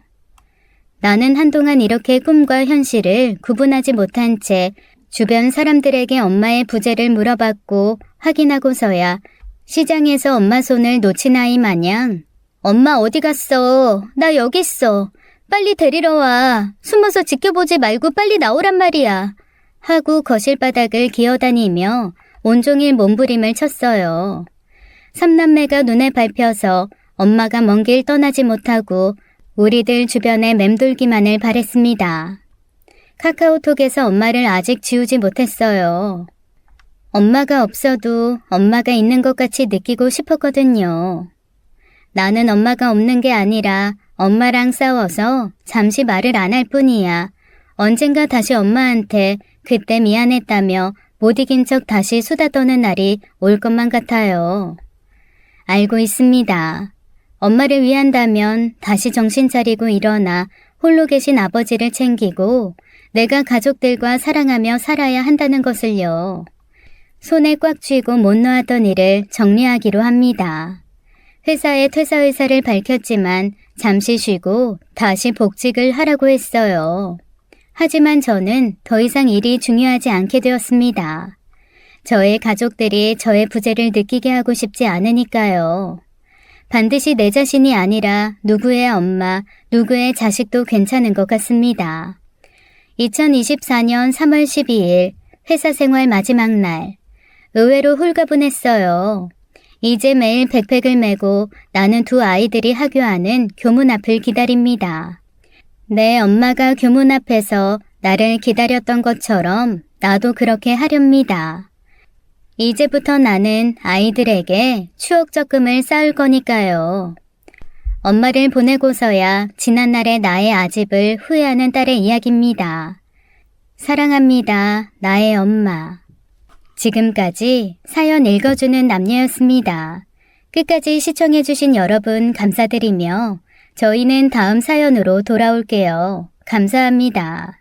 나는 한동안 이렇게 꿈과 현실을 구분하지 못한 채 주변 사람들에게 엄마의 부재를 물어봤고 확인하고서야 시장에서 엄마 손을 놓친 아이 마냥 엄마 어디 갔어? 나 여기 있어. 빨리 데리러 와. 숨어서 지켜보지 말고 빨리 나오란 말이야. 하고 거실 바닥을 기어다니며 온종일 몸부림을 쳤어요. 삼남매가 눈에 밟혀서 엄마가 먼 길 떠나지 못하고 우리들 주변에 맴돌기만을 바랬습니다. 카카오톡에서 엄마를 아직 지우지 못했어요. 엄마가 없어도 엄마가 있는 것 같이 느끼고 싶었거든요. 나는 엄마가 없는 게 아니라 엄마랑 싸워서 잠시 말을 안 할 뿐이야. 언젠가 다시 엄마한테 그때 미안했다며 못 이긴 척 다시 수다 떠는 날이 올 것만 같아요. 알고 있습니다. 엄마를 위한다면 다시 정신 차리고 일어나 홀로 계신 아버지를 챙기고 내가 가족들과 사랑하며 살아야 한다는 것을요. 손에 꽉 쥐고 못 놓았던 일을 정리하기로 합니다. 회사에 퇴사 의사를 밝혔지만 잠시 쉬고 다시 복직을 하라고 했어요. 하지만 저는 더 이상 일이 중요하지 않게 되었습니다. 저의 가족들이 저의 부재를 느끼게 하고 싶지 않으니까요. 반드시 내 자신이 아니라 누구의 엄마, 누구의 자식도 괜찮은 것 같습니다. 2024년 3월 12일 회사 생활 마지막 날. 의외로 홀가분했어요. 이제 매일 백팩을 메고 나는 두 아이들이 하교하는 교문 앞을 기다립니다. 내 엄마가 교문 앞에서 나를 기다렸던 것처럼 나도 그렇게 하렵니다. 이제부터 나는 아이들에게 추억 적금을 쌓을 거니까요. 엄마를 보내고서야 지난날의 나의 아집을 후회하는 딸의 이야기입니다. 사랑합니다. 나의 엄마. 지금까지 사연 읽어주는 남녀였습니다. 끝까지 시청해주신 여러분 감사드리며 저희는 다음 사연으로 돌아올게요. 감사합니다.